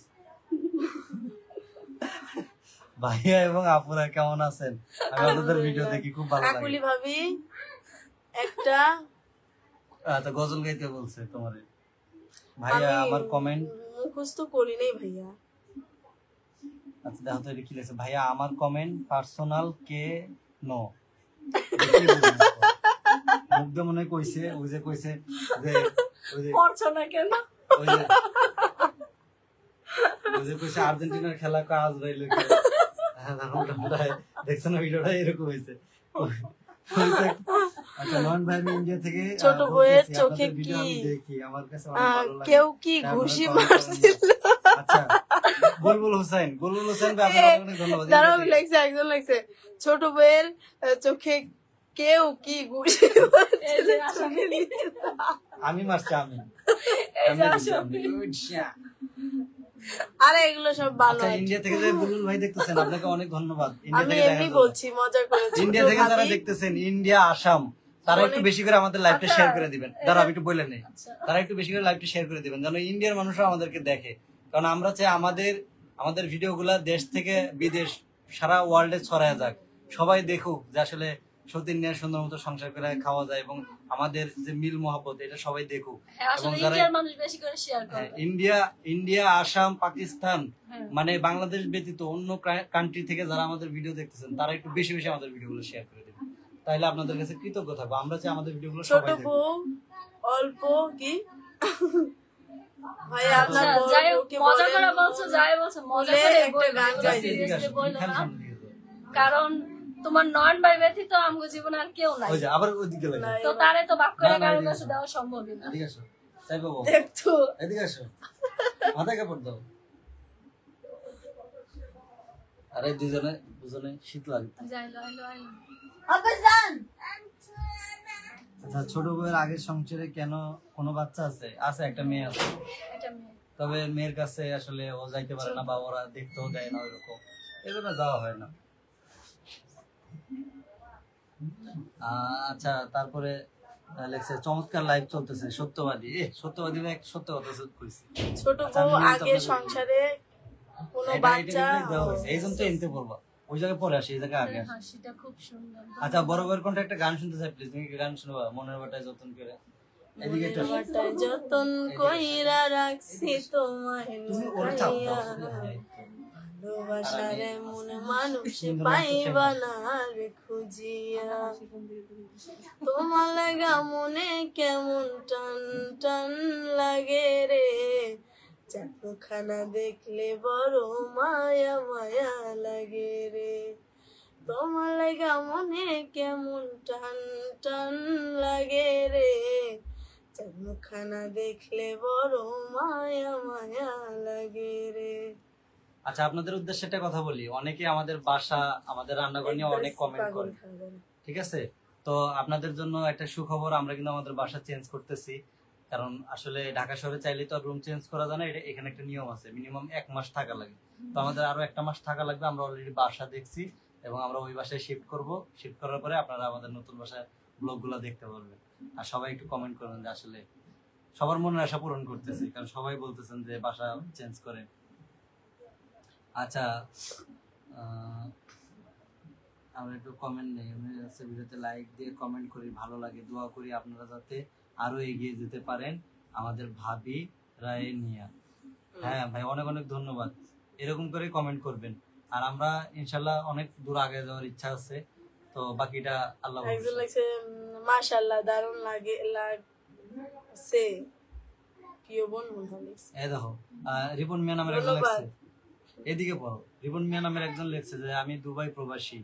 ভাইয়া এবং আপুরা কেমন আছেন? আমি আপনাদের ভিডিও দেখি খুব ভালো লাগে। কাকুলি ভাবি একটা আচ্ছা গজল গাইতে বলছে তোমারে। ভাইয়া আমার কমেন্ট মুখস্থ করি নাই ভাইয়া। আচ্ছা দেখো তো এটা কি লিখেছে। ভাইয়া আমার কমেন্ট পার্সোনাল কে নো মুগ্ধ মনে কইছে, ওই যে কইছে যে ওই যে পড়ছো না কেন, ওই যে কইছে আর্জেন্টিনার খেলা কাজ রইল। দেখছেন ভিডিওটা এরকম হয়েছে। আচ্ছা নয়ন ভাই, আমি ইন্ডিয়া থেকে ছোট বউয়ের চোখে ভিডিও কি আমি দেখি, আমার কাছে অনেক ভালো লাগে। কেউ কি তাই ঘুষি আপনারা comment মারছিল? করেন। আচ্ছা বুলবুল হোসেন ভাই, আপনাকে অনেক ধন্যবাদ। দাঁড়াও, লাগছে একজন লাগছে, ছোট বউয়ের চোখে কেউ কি ঘুষি মারছিল? এই যে আসামি। আমি মারছি, আমি এই যে আমি আসামি। দিছি। আরে এগুলো সব ভালো। আচ্ছা ইন্ডিয়া থেকে যে বুলবুল ভাই দেখতেছেন, আপনাকে অনেক ধন্যবাদ। ইন্ডিয়া আমি থেকে এমনি দেখার বলছি, মজা করে। জন্য। ইন্ডিয়া থেকে যারা দেখতেছেন, ইন্ডিয়া, আসাম, তারা একটু বেশি করে আমাদের লাইভটা আচ্ছা, শেয়ার করে দিবেন। দাঁড়াও আমি একটু বলে নেই, আচ্ছা। তারা একটু বেশি করে লাইভটা শেয়ার করে দিবেন, যেন ইন্ডিয়ার মানুষরা আমাদেরকে দেখে। কারণ আমরা চাই আমাদের ভিডিওগুলা দেশ থেকে বিদেশ সারা ওয়ার্ল্ডে ছড়ায় যাক, সবাই দেখুক যে আসলে সতীন নিয়ে সুন্দর মতো সংসার করে খাওয়া যায়, এবং আমাদের যে মিল মহব্বত এটা সবাই দেখুক। হ্যাঁ, এবং আসলে যারা ইন্ডিয়ার মানুষ বেশি করে শেয়ার করে। ইন্ডিয়া, আসাম, পাকিস্তান, হ্যাঁ। মানে বাংলাদেশ ব্যতীত অন্য কান্ট্রি থেকে যারা আমাদের ভিডিও দেখতেছেন, তারা একটু বেশি বেশি আমাদের ভিডিওগুলো শেয়ার করে দেবেন, তাহলে আপনাদের কাছে কৃতজ্ঞ থাকবো। আমরা চাই আমাদের ভিডিওগুলো ছোট সবাই দেখুক। বউ অল্প কি ভাই, আচ্ছা, আপনার বড় যাই হোক, বউকে মজা বলেন, করে বলছো, যাই বলছো, মজা বলে করে একটা বললো, গান তোমরা গাই দিই। seriously বললো এখানে না। সামনে দিকে যাও। কারণ তোমার নয়ন ভাই ব্যতীত আমগো জীবনে আর কেউ নাই। ওই যে আবার ওইদিকে লাগে। নাই। তো তারে তো বাক করে না, না, কারো এদিকে কাছে আসো। দেওয়া সম্ভবই না। এদিকে আসো, তাই বাবু দেখতো এদিকে আসো, মাথায় কাপড় দাও। আরে দুজনে শীত লাগে। যাইলো, আইলো, আইলো। আচ্ছা ছোট বউয়ের আগের সংসারে কেন কোনো বাচ্চা আছে একটা মেয়ে আছে, এটা মেয়ে। তবে মেয়ের কাছে আসলে ও যাইতে পারে না, বা ওরা দেখতেও দেয় না ওইরকম, এই জন্য যাওয়া হয় না। আচ্ছা তারপরে লেখছে চমৎকার লাইভ চলতেছে, সত্যবাদী ভাই একটা সত্য কথা কইছি। ছোট আচ্ছা, বউ আমি আগে আপনাদের- সংসারে কোনো এটা বাচ্চা দেওয়া হয়েছে, এই জন্য তো এনতে পড়বা, ওই জায়গায় পরে আসে, এই জায়গায় আগে আসে। হাসিটা খুব সুন্দর। আচ্ছা বড় বড় কোনটা একটা গান শুনতে চাই প্লিজ, তুমি কি গান শুনবা? মনের বাটায় যতন করে, এদিকে একটু আসো। বাটায় যতন কইরা রাখছি তোমায় তুমি ওরে চাপ দাও। ভালোবাসারে মনে মানুষ পাইবা না রে খুঁজিয়া, তোমার লাগা মনে কেমন টান টান লাগে রে, চাটুখানা দেখলে বড় মায়া মায়া লাগে রে, তোমার লাগা মনে কেমন টান টান লাগে রে, চাটুখানা দেখলে বড় মায়া মায়া লাগে রে। আচ্ছা আপনাদের উদ্দেশ্যে একটা কথা বলি, অনেকে আমাদের বাসা, আমাদের রান্নাঘর নিয়ে অনেক কমেন্ট করে, ঠিক আছে? তো আপনাদের জন্য একটা সুখবর, আমরা কিন্তু আমাদের বাসা চেঞ্জ করতেছি। কারণ আসলে ঢাকা শহরে চাইলে তো রুম চেঞ্জ করা যায় না, এটা এখানে একটা নিয়ম আছে, মিনিমাম 1 মাস থাকা লাগে। তো আমাদের আরো 1 মাস থাকা লাগবে, আমরা অলরেডি বাসা দেখছি এবং আমরা ওই বাসায় শিফট করব। শিফট করার পরে আপনারা আমাদের নতুন বাসায় ব্লগগুলো দেখতে পারবেন। আর সবাই একটু কমেন্ট করবেন যে আসলে সবার মনের আশা পূরণ করতেছি, কারণ সবাই বলতেছেন যে বাসা চেঞ্জ করেন। আচ্ছা আমরা একটু কমেন্ট নেই, আমি ভিডিওতে লাইক দিয়ে কমেন্ট করি, ভালো লাগে, দোয়া করি আপনারা যাতে আরো এগিয়ে যেতে পারেন আমাদের ভাবি রায়নিয়া। হ্যাঁ ভাই অনেক অনেক ধন্যবাদ, এরকম করে কমেন্ট করবেন। আর আমরা ইনশাল্লাহ অনেক দূর আগে যাওয়ার ইচ্ছা আছে, তো বাকিটা আল্লাহ একজন ভরসা। লাগছে মাশাআল্লাহ দারুণ লাগছে, প্রিয় বোন মনে হয়। এই দেখো রিপন মিয়া নামের একজন ধন্যবাদ। লেখছে, এদিকে পড়ো, রিপন মিয়া নামের একজন লেখছে যে আমি দুবাই প্রবাসী,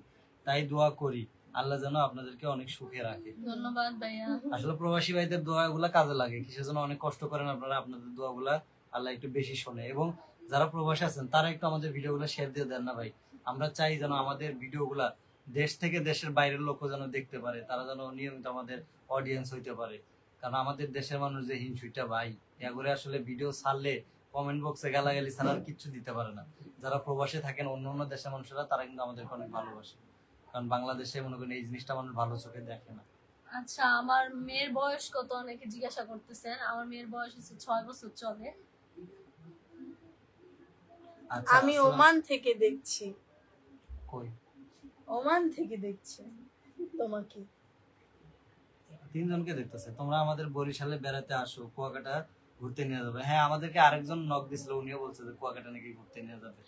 তাই দোয়া করি আল্লাহ যেন আপনাদেরকে অনেক সুখে রাখে। ধন্যবাদ ভাইয়া। আসলে প্রবাসী ভাইদের দোয়াগুলা কাজে লাগে, কিসের জন্য অনেক কষ্ট করেন আপনারা, আপনাদের দোয়াগুলা আল্লাহ একটু বেশি শোনে। এবং যারা প্রবাসী আছেন তারা একটু আমাদের ভিডিওগুলো শেয়ার দিয়ে দেন না ভাই, আমরা চাই যেন আমাদের ভিডিওগুলা দেশ থেকে দেশের বাইরের লোকও যেন দেখতে পারে, তারা যেন নিয়মিত আমাদের অডিয়েন্স হইতে পারে। কারণ আমাদের দেশের মানুষ যে হিংসুইটা ভাই, এগুলো আসলে ভিডিও ছাড়লে কমেন্ট বক্সে গালাগালি ছাড়া আর কিচ্ছু দিতে পারে না। যারা প্রবাসে থাকেন অন্য অন্য দেশের মানুষরা, তারা কিন্তু আমাদেরকে অনেক ভালোবাসে, কারণ বাংলাদেশে মনে করেন এই জিনিসটা মানুষ ভালো চোখে দেখে না। আচ্ছা আমার মেয়ের বয়স কত অনেকে জিজ্ঞাসা করতেছেন, আমার মেয়ের বয়স হচ্ছে 6 বছর চলে। আচ্ছা আমি ওমান থেকে দেখছি, কই ওমান থেকে দেখছি তোমাকে। 3 জনকে দেখতেছে। তোমরা আমাদের বরিশালে বেড়াতে আসো, কুয়াকাটা ঘুরতে নিয়ে যাবে। হ্যাঁ আমাদেরকে আরেকজন নক দিছিল, উনিও বলছে যে কুয়াকাটা নাকি ঘুরতে নিয়ে যাবে।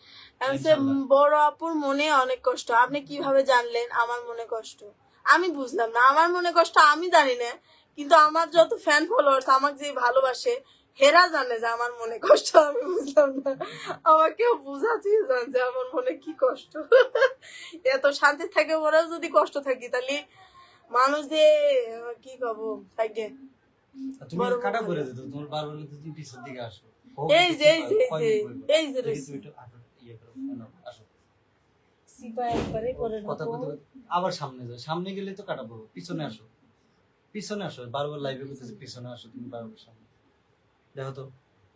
বড় আপুর মনে অনেক কষ্ট, আপনি কিভাবে জানলেন আমার মনে কষ্ট? আমি বুঝলাম না, আমার মনে কষ্ট আমি জানি না, কিন্তু আমার যত ফ্যান ফলোয়ার্স আমাকে যে ভালোবাসে, হেরা জানে যে আমার মনে কষ্ট, আমি বুঝলাম না। আমাকেও বুঝাচ্ছি যে আমার মনে কি কষ্ট। এত শান্তি থাকে ওরাও যদি কষ্ট থাকি তাহলে মানুষ দিয়ে কি কব থাকে। তুমি কাটা করে দিত, তোমার বারবার কিন্তু তুমি পিছের দিকে আসো। এই যে এই যে এই যে দেখি তুমি একটু ইয়ে করো, আসো সিপা একবারে করে না কথা বলতে বলতে আবার সামনে যাও, সামনে গেলে তো কাটা পড়বো। পিছনে আসো, পিছনে আসো, বারবার লাইভে করতেছি, পিছনে আসো তুমি বারবার সামনে। দেখো তো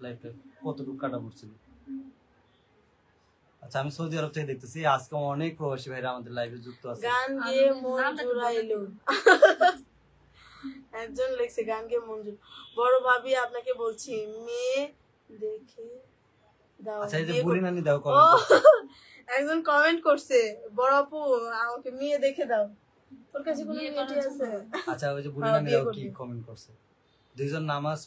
লাইভটা কতটুকু কাটা পড়ছিল। আচ্ছা, আমি সৌদি আরব থেকে দেখতেছি আজকে অনেক প্রবাসী ভাইরা আমাদের লাইভে যুক্ত আছে। গান গেয়ে মন জুড়াইলো, একজন লিখছে গান গেয়ে মন জুড়। বড় ভাবি আপনাকে বলছি মেয়ে দেখে দাও। আচ্ছা, এই যে বুড়ি নানি দাও ও, কমেন্ট করছে। একজন কমেন্ট করছে, বড় আপু আমাকে মেয়ে দেখে দাও। তোর কাছে কোনো মেয়েটি আছে? আচ্ছা, ওই যে বুড়ি নানি দাও কি কমেন্ট করছে, দুইজন নামাজ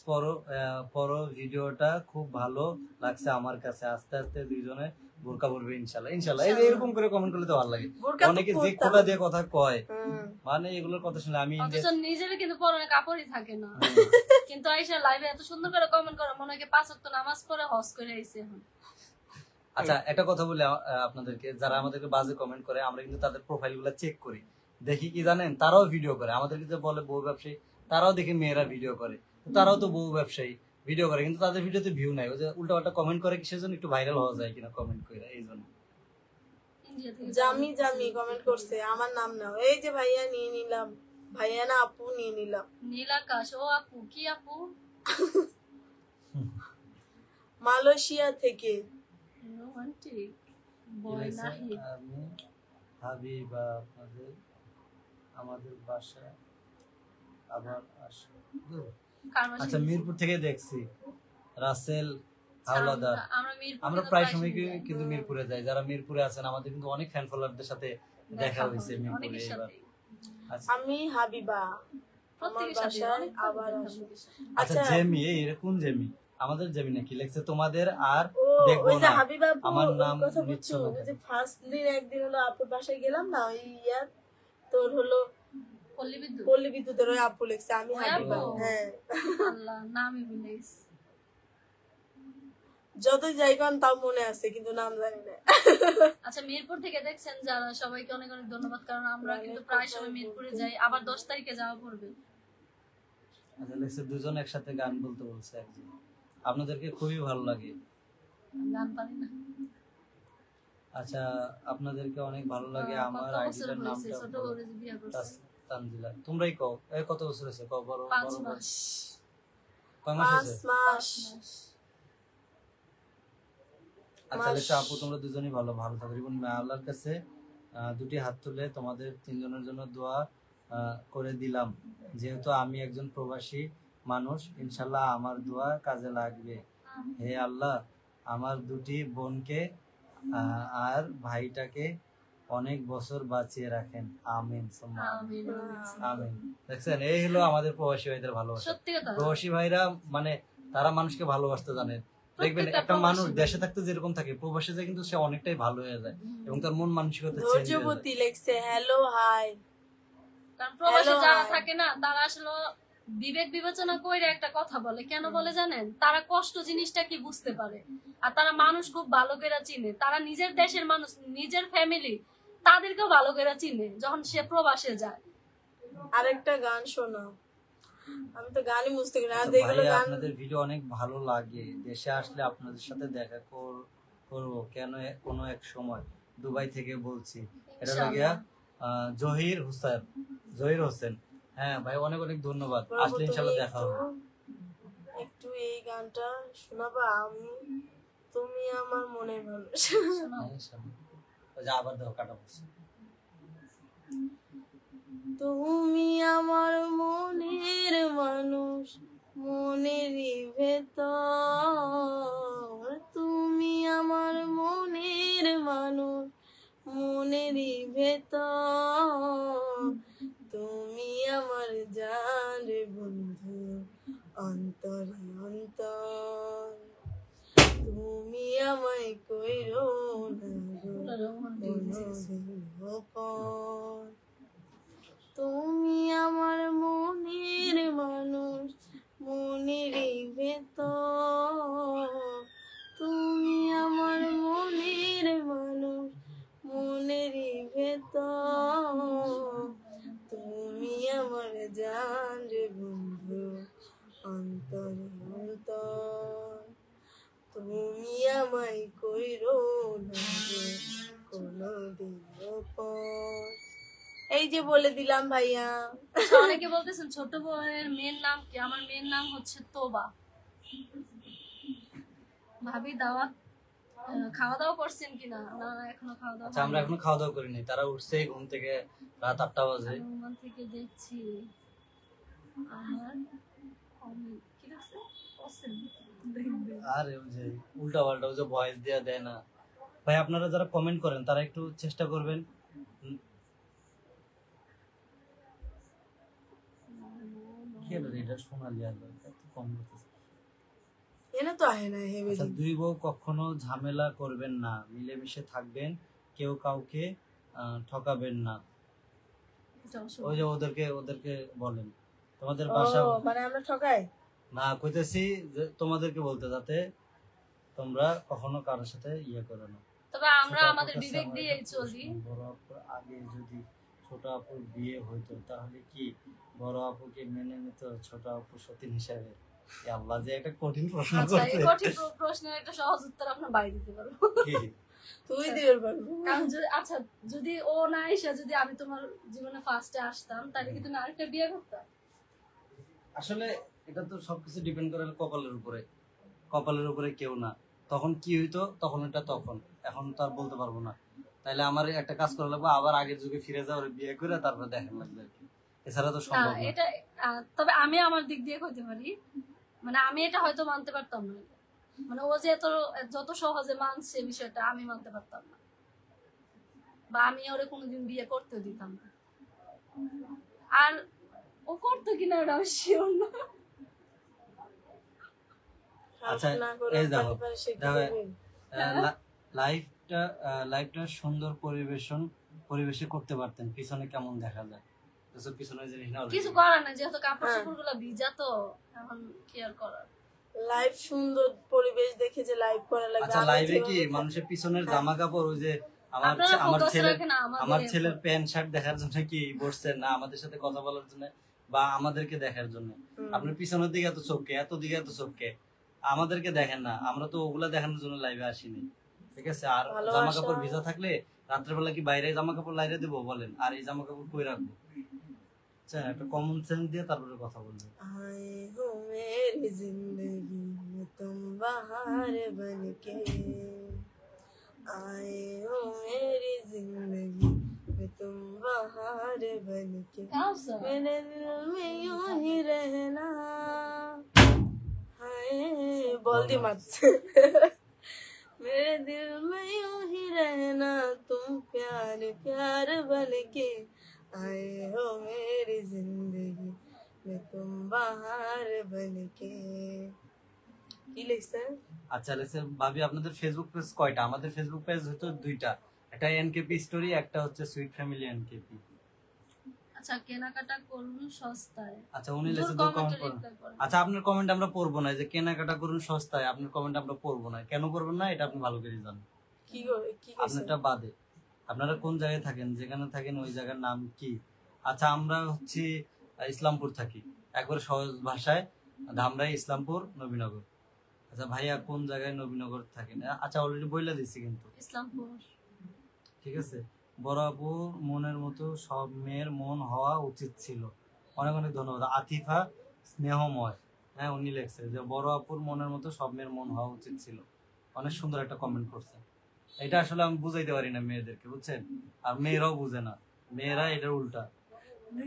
পড়ো ভিডিওটা খুব ভালো লাগছে আমার কাছে, আস্তে আস্তে দুইজনে বোরকা পরবে ইনশাআল্লাহ। ইনশাআল্লাহ এরকম করে কমেন্ট করলে তো ভালো লাগে। অনেকে যে খোলা দিয়ে কথা কয়, মানে এগুলোর কথা শুনে আমি নিজের কিন্তু পরনে কাপড়ই থাকে না, কিন্তু আইসা লাইভে এত সুন্দর করে কমেন্ট করে মনে হয় 5 ওয়াক্ত নামাজ পড়ে হজ করে আইছে এখন। আচ্ছা, একটা কথা বলি আপনাদেরকে, যারা আমাদেরকে বাজে কমেন্ট করে আমরা কিন্তু তাদের প্রোফাইল গুলা চেক করি, দেখি কি জানেন, তারাও ভিডিও করে। আমাদেরকে যে বলে বউ ব্যবসায়ী, তারাও দেখি মেয়েরা ভিডিও করে, তারাও তো বউ ব্যবসায়ী ভিডিও করে, কিন্তু তাদের ভিডিওতে ভিউ নাই। ওই যে উল্টাপাল্টা কমেন্ট করে কিসের জন্য, একটু ভাইরাল হওয়া যায় কিনা কমেন্ট করে, এই জন্য। জামি জামি কমেন্ট করছে আমার নাম নাও। এই যে ভাইয়া নিয়ে নিলাম, ভাইয়া না আপু নিয়ে নিলাম। নীলাকাশ, ও আপু কি আপু? মালয়েশিয়া থেকে। রোমান্টিক বয় নাহি। আমি হাবিবা আপনাদের আমাদের বাসায় আবার আসো। আচ্ছা, মিরপুর থেকে দেখছি রাসেল হাওলাদার। আমরা প্রায় সময় কিন্তু মিরপুরে যাই। যারা মিরপুরে আছেন আমাদের কিন্তু অনেক ফ্যান ফলোয়ারদের সাথে দেখা হয়েছে মিরপুরে এবার। আমি হাবিবা, আমার বাসায় আবার আসো। আচ্ছা, জেমি, এর কোন জেমি? আমাদের জেমি নাকি লেখছে তোমাদের আর ও দেখবো ওই যে না, হাবিবা আপু, আমার নাম কথা নিচ্ছ বলছো। না। ওই যে ফার্স্ট দিন একদিন হলো আপুর বাসায় গেলাম না, ওই ইয়ার তোর হলো পল্লী বিদ্যুতের ওই আপু লেখছে আমি হাবিবা। হ্যাঁ, আল্লাহ নামই ভুলেছ। যতই যাইগান তাও মনে আছে, কিন্তু নাম জানি না। আচ্ছা, মিরপুর থেকে দেখছেন যারা, সবাইকে অনেক অনেক ধন্যবাদ, কারণ আমরা কিন্তু প্রায় সময় মিরপুরে যাই, আবার 10 তারিখে যাওয়া পড়বে। আচ্ছা, লেখছে দুজন একসাথে গান বলতে বলছে একজন, আপনাদেরকে খুবই ভালো লাগে। গান পারি না। আচ্ছা, আপনাদেরকে অনেক ভালো লাগে। আমার আইডিটার নামটা ছোট করে বিয়ে করছে তানজিলা। তোমরাই কও, এই কত বছর হয়েছে? কও বড় 5 মাস। কয় মাস হয়েছে? 5 মাস। আচ্ছা, লেখছে আপু তোমরা দুজনই ভালো থাকো। এবং আল্লাহর কাছে দুটি হাত তুলে তোমাদের তিনজনের জন্য দোয়া করে দিলাম, যেহেতু আমি একজন প্রবাসী মানুষ, ইনশাল্লাহ আমার দোয়া কাজে লাগবে। হে আল্লাহ, আমার দুটি বোনকে আর ভাইটাকে অনেক বছর বাঁচিয়ে রাখেন, আমিন সুম্মা আমিন। আমিন। দেখছেন, এই হলো আমাদের প্রবাসী ভাইদের ভালোবাসা। সত্যি কথা, প্রবাসী ভাইরা মানে তারা মানুষকে ভালোবাসতে জানে। দেখবেন একটা মানুষ দেশে থাকতে যেরকম থাকে, প্রবাসে যায় কিন্তু সে অনেকটাই ভালো হয়ে যায় এবং তার মন মানসিকতা চেঞ্জ হয়ে যায়। ধৈর্যবতী লেখছে হ্যালো হাই। কারণ প্রবাসে যারা থাকে না, তারা আসলে বিবেক বিবেচনা করে একটা কথা বলে। কেন বলে জানেন? তারা কষ্ট জিনিসটা কি বুঝতে পারে, আর তারা মানুষ খুব ভালো করে চিনে। তারা নিজের দেশের মানুষ, নিজের ফ্যামিলি, তাদেরকেও ভালো করে চিনে যখন সে প্রবাসে যায়। আরেকটা গান শোনাও। আমি তো গানই বুঝতে পারি না। আচ্ছা, যেগুলো ভাইয়া, গান আপনাদের ভিডিও অনেক ভালো লাগে। দেশে আসলে আপনাদের সাথে দেখা করব কেন কোনো এক সময়, দুবাই থেকে বলছি। এটা লাগিয়া জহির হোসেন। হ্যাঁ ভাই, অনেক অনেক ধন্যবাদ। আসলে ইনশাআল্লাহ দেখা হবে। একটু এই গানটা শোনাবা? তুমি আমার মনের মানুষ। আবার দেখো কাটা পড়ছে। তুমি আমার মনের মানুষ, মনেরই ভেতর। তুমি আমার মনের মানুষ, মনেরই ভেতর। তুমি আমার জান রে বন্ধু, অন্তরে অন্তর। তুমি আমায় কইরো না গো, তুমি আমার মনের মানুষ, মনেরই ভেতর। অন্তরে অন্তর, তুমি আমায় কইরো না গো কোনোদিন পর। এই যে বলে দিলাম ভাইয়া। আচ্ছা, অনেকে বলতেছেন ছোট বোনের মেয়ের নাম কি? আমার মেয়ের নাম হচ্ছে তোবা। ভাবি দাওয়াত খাওয়া দাওয়া করছেন কিনা? না এখনো খাওয়া দাওয়া আচ্ছা, আমরা এখনো খাওয়া দাওয়া করিনি। তারা উঠছে ঘুম থেকে রাত 8টা বাজে। অনুমান থেকে দেখছি আমার কি লাগছে পছন্দ দেখবে। আর ওই যে উল্টা পাল্টা ওই যে ভয়েস দেয়া দেয় না। ভাই আপনারা যারা কমেন্ট করেন তারা একটু চেষ্টা করবেন। কি হলো রে, এটা সোনালি আলো এত কম বলতেছে। এনে তো আহে না হেবে। আচ্ছা, দুই বউ কখনো ঝামেলা করবেন না, মিলেমিশে থাকবেন, কেউ কাউকে ঠকাবেন না। ওই যে ওদেরকে বলেন তোমাদের বাসা মানে আমরা ঠকাই না, কইতেছি যে তোমাদেরকে বলতে, যাতে তোমরা কখনো কারোর সাথে ইয়ে করো না। তবে আমরা আমাদের বিবেক দিয়ে চলি। বড় আপুর আগে যদি ছোট আপুর বিয়ে হইতো তাহলে কি বড় আপুকে মেনে নিত ছোট আপু সতীন হিসাবে? আল্লাহ, যে একটা কঠিন প্রশ্ন আচ্ছা, এই করছে। কঠিন প্রশ্নের একটা সহজ উত্তর আপনার বাইরে দিতে পারবো। তুই দিতে পারবো। কারণ আচ্ছা, যদি ও না এসে যদি আমি তোমার জীবনে ফার্স্টে আসতাম, তাহলে কি তুমি আরেকটা বিয়ে করতে? আসলে এটা তো সবকিছু ডিপেন্ড করে কপালের উপরে। কপালের উপরে কেউ না, তখন কি হইতো তখন এটা তখন, এখন তো আর বলতে পারবো না। তাইলে আমার একটা কাজ করা লাগবে, আবার আগের যুগে ফিরে যাওয়ার, বিয়ে করে তারপর দেখার লাগবে আর কি। এছাড়া তো সম্ভব না। এটা তবে আমি আমার দিক দিয়ে কইতে পারি, মানে আমি এটা হয়তো মানতে পারতাম না। মানে ও যে যত সহজে মানছে বিষয়টা, আমি মানতে পারতাম না, বা আমি ওরে কোনোদিন বিয়ে করতে দিতাম না। আর ও করতো কিনা ওটা আমি শিওর না। আচ্ছা, এই দেখো লাইফটা সুন্দর পরিবেশে করতে পারতেন, পিছনে কেমন দেখা যায়? পিছনে জিনিস না, কিছু করার না, যেহেতু কাপড় চোপড় গুলো ভিজা, তো এখন কি আর করার। লাইভ সুন্দর পরিবেশ দেখে যে লাইভ করা লাগবে। আচ্ছা, লাইভে কি মানুষের পিছনের জামা কাপড়, ওই যে আমার ছেলের প্যান্ট শার্ট দেখার জন্য কি বসছেন না, আমাদের সাথে কথা বলার জন্য বা আমাদেরকে দেখার জন্য? আপনার পিছনের দিকে এত চোখকে, এত দিকে এত চোখকে, আমাদেরকে দেখেন না। আমরা তো ওগুলা দেখানোর জন্য লাইভে আসিনি, ঠিক আছে? আর জামা কাপড় ভিজা থাকলে রাত্রেবেলা কি বাইরে জামা কাপড় লাইরে দেবো বলেন? আর এই জামা কাপড় কই রাখবো? আচ্ছা, একটা কমন সেন্স দিয়ে তারপরে কথা বলবো। आए हो मेरी जिंदगी में तुम बहार बनके, आए हो मेरी जिंदगी में तुम बहार बनके, मेरे दिल में यूं ही रहना। हाय बोल दी मत। मेरे दिल में यूं ही रहना, तुम प्यार प्यार बनके, आए हो मेरी जिंदगी में तुम बाहर बनके। কি লিখছেন? আচ্ছা, ভাবি আপনাদের ফেসবুক পেজ কয়টা? আমাদের ফেসবুক পেজ হচ্ছে দুইটা, একটা এনকেপি স্টোরি, একটা হচ্ছে সুইট ফ্যামিলি এনকেপি। আচ্ছা, কেনাকাটা করুন সস্তায়। আচ্ছা, উনি লিখে তো কমেন্ট করুন। আচ্ছা, আপনার কমেন্ট আমরা পড়বো না, যে কেনাকাটা করুন সস্তায়, আপনার কমেন্ট আমরা পড়বো না। কেন পড়বেন না এটা আপনি ভালো করে জানেন। কি আপনারটা বাদে, আপনারা কোন জায়গায় থাকেন, যেখানে থাকেন ওই জায়গার নাম কি? আচ্ছা, আমরা হচ্ছে ইসলামপুর থাকি, একবার সহজ ভাষায় ধামরাই, ইসলামপুর, নবীনগর। আচ্ছা ভাইয়া কোন জায়গায় নবীনগর থাকেন? আচ্ছা, অলরেডি বইলা দিচ্ছি কিন্তু। ইসলামপুর। ঠিক আছে। বড় আপু মনের মতো সব মেয়ের মন হওয়া উচিত ছিল। অনেক অনেক ধন্যবাদ। আতিফা স্নেহময়, হ্যাঁ, উনি লেখছে যে বড় আপুর মনের মতো সব মেয়ের মন হওয়া উচিত ছিল। অনেক সুন্দর একটা কমেন্ট করছে। এটা আসলে আমি বুঝাইতে পারি না মেয়েদেরকে, বুঝছেন? আর মেয়েরাও বুঝে না, মেয়েরা এটার উল্টা।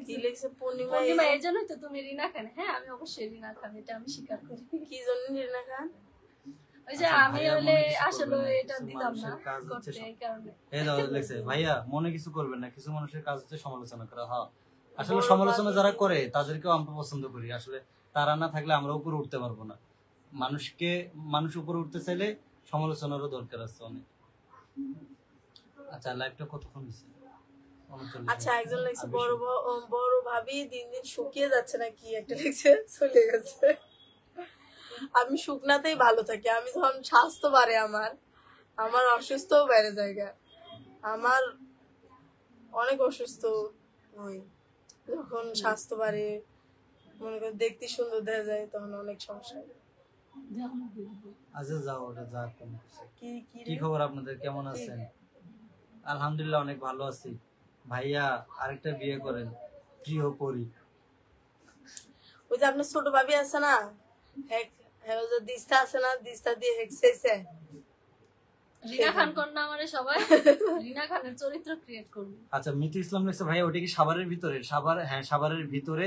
কি লিখছে? পূর্ণিমা, এই জন্যই তো তুমি রিনা খান। হ্যাঁ, আমি অবশ্যই রিনা খান, এটা আমি স্বীকার করি। কি জন্য রিনা খান? ওই যে আমি হলে আসলে এটা দিতাম না করতে, এই কারণে। এই দাও লেখছে, ভাইয়া মনে কিছু করবেন না, কিছু মানুষের কাজ হচ্ছে সমালোচনা করা। হ্যাঁ, আসলে সমালোচনা যারা করে তাদেরকেও আমরা পছন্দ করি। আসলে তারা না থাকলে আমরা উপরে উঠতে পারবো না। মানুষ উপরে উঠতে চাইলে সমালোচনারও দরকার আছে অনেক। আচ্ছা, লাইভটা কতক্ষণ হয়েছে? আচ্ছা, একজন লিখছে বড় ভাবি দিন দিন শুকিয়ে যাচ্ছে না, কি একটা লিখছে, চলে গেছে। আমি শুকনাতেই ভালো থাকি। আমি যখন স্বাস্থ্য বাড়ে আমার অসুস্থও বেড়ে জায়গা। আমার অনেক অসুস্থ হই যখন স্বাস্থ্য বাড়ে, মনে করেন দেখতে সুন্দর দেখা যায় তখন অনেক সমস্যা হয়। আচ্ছা যাও, ওটা যা কম। কি কি কি খবর আপনাদের, কেমন আছেন? আলহামদুলিল্লাহ অনেক ভালো আছি। ভাইয়া আরেকটা বিয়ে করেন, প্রিয় পরি। ওই যে আপনার ছোট ভাবি আছে না, হ্যাঁ ওই যে দিস্তা আছে না, দিস্তা দিয়ে হেক্সাইছে। রিনা খান কোন না আমারে সবাই রিনা খানের চরিত্র ক্রিয়েট করব। আচ্ছা মিতু ইসলাম লিখছে ভাইয়া ওটা কি সাভারের ভিতরে? সাভার, হ্যাঁ সাভারের ভিতরে,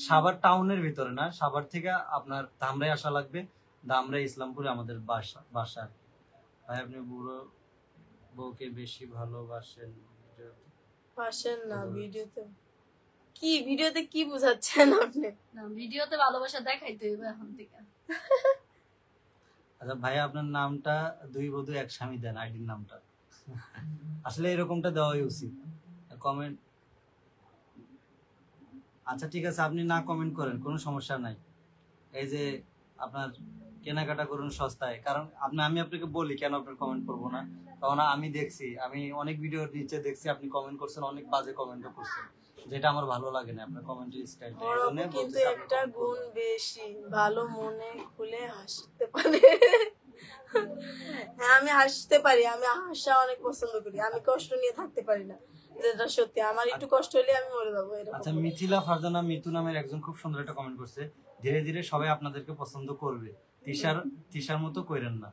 সাভার টাউনের ভিতরে না, সাভার থেকে আপনার ধামরাই আসা লাগবে। ধামরাই ইসলামপুরে আমাদের বাসা। ভাই আপনি বুড়ো বউকে বেশি ভালোবাসেন? পাশেন না ভিডিওতে, কি ভিডিওতে কি বুঝাচ্ছেন আপনি? না ভিডিওতে ভালোবাসা দেখাইতে হইবে এখন থেকে। আচ্ছা ভাইয়া আপনার নামটা দুই বধূ এক স্বামী দেন, আইডির নামটা। আসলে এরকমটা দেওয়াই উচিত। কমেন্ট, আচ্ছা ঠিক আছে আপনি না কমেন্ট করেন, কোনো সমস্যা নাই। এই যে আপনার কেনাকাটা করুন সস্তায়, কারণ আমি আপনাকে বলি কেন আপনার কমেন্ট করবো না, কারণ আমি দেখছি, আমি অনেক ভিডিওর নিচে দেখছি আপনি কমেন্ট করছেন, অনেক বাজে কমেন্টও করছেন, যেটা আমার ভালো লাগে না আপনার কমেন্টের স্টাইলটা। বড় আপু কিন্তু একটা গুণ বেশি, ভালো মনে খুলে হাসতে পারে। হ্যাঁ আমি হাসতে পারি, আমি হাসা অনেক পছন্দ করি, আমি কষ্ট নিয়ে থাকতে পারি না, যেটা সত্যি। আমার একটু কষ্ট হলে আমি মরে যাবো এরকম। আচ্ছা মিথিলা ফারজানা মিতু নামের একজন খুব সুন্দর একটা কমেন্ট করছে, ধীরে ধীরে সবাই আপনাদেরকে পছন্দ করবে, তিশার মতো কইরেন না।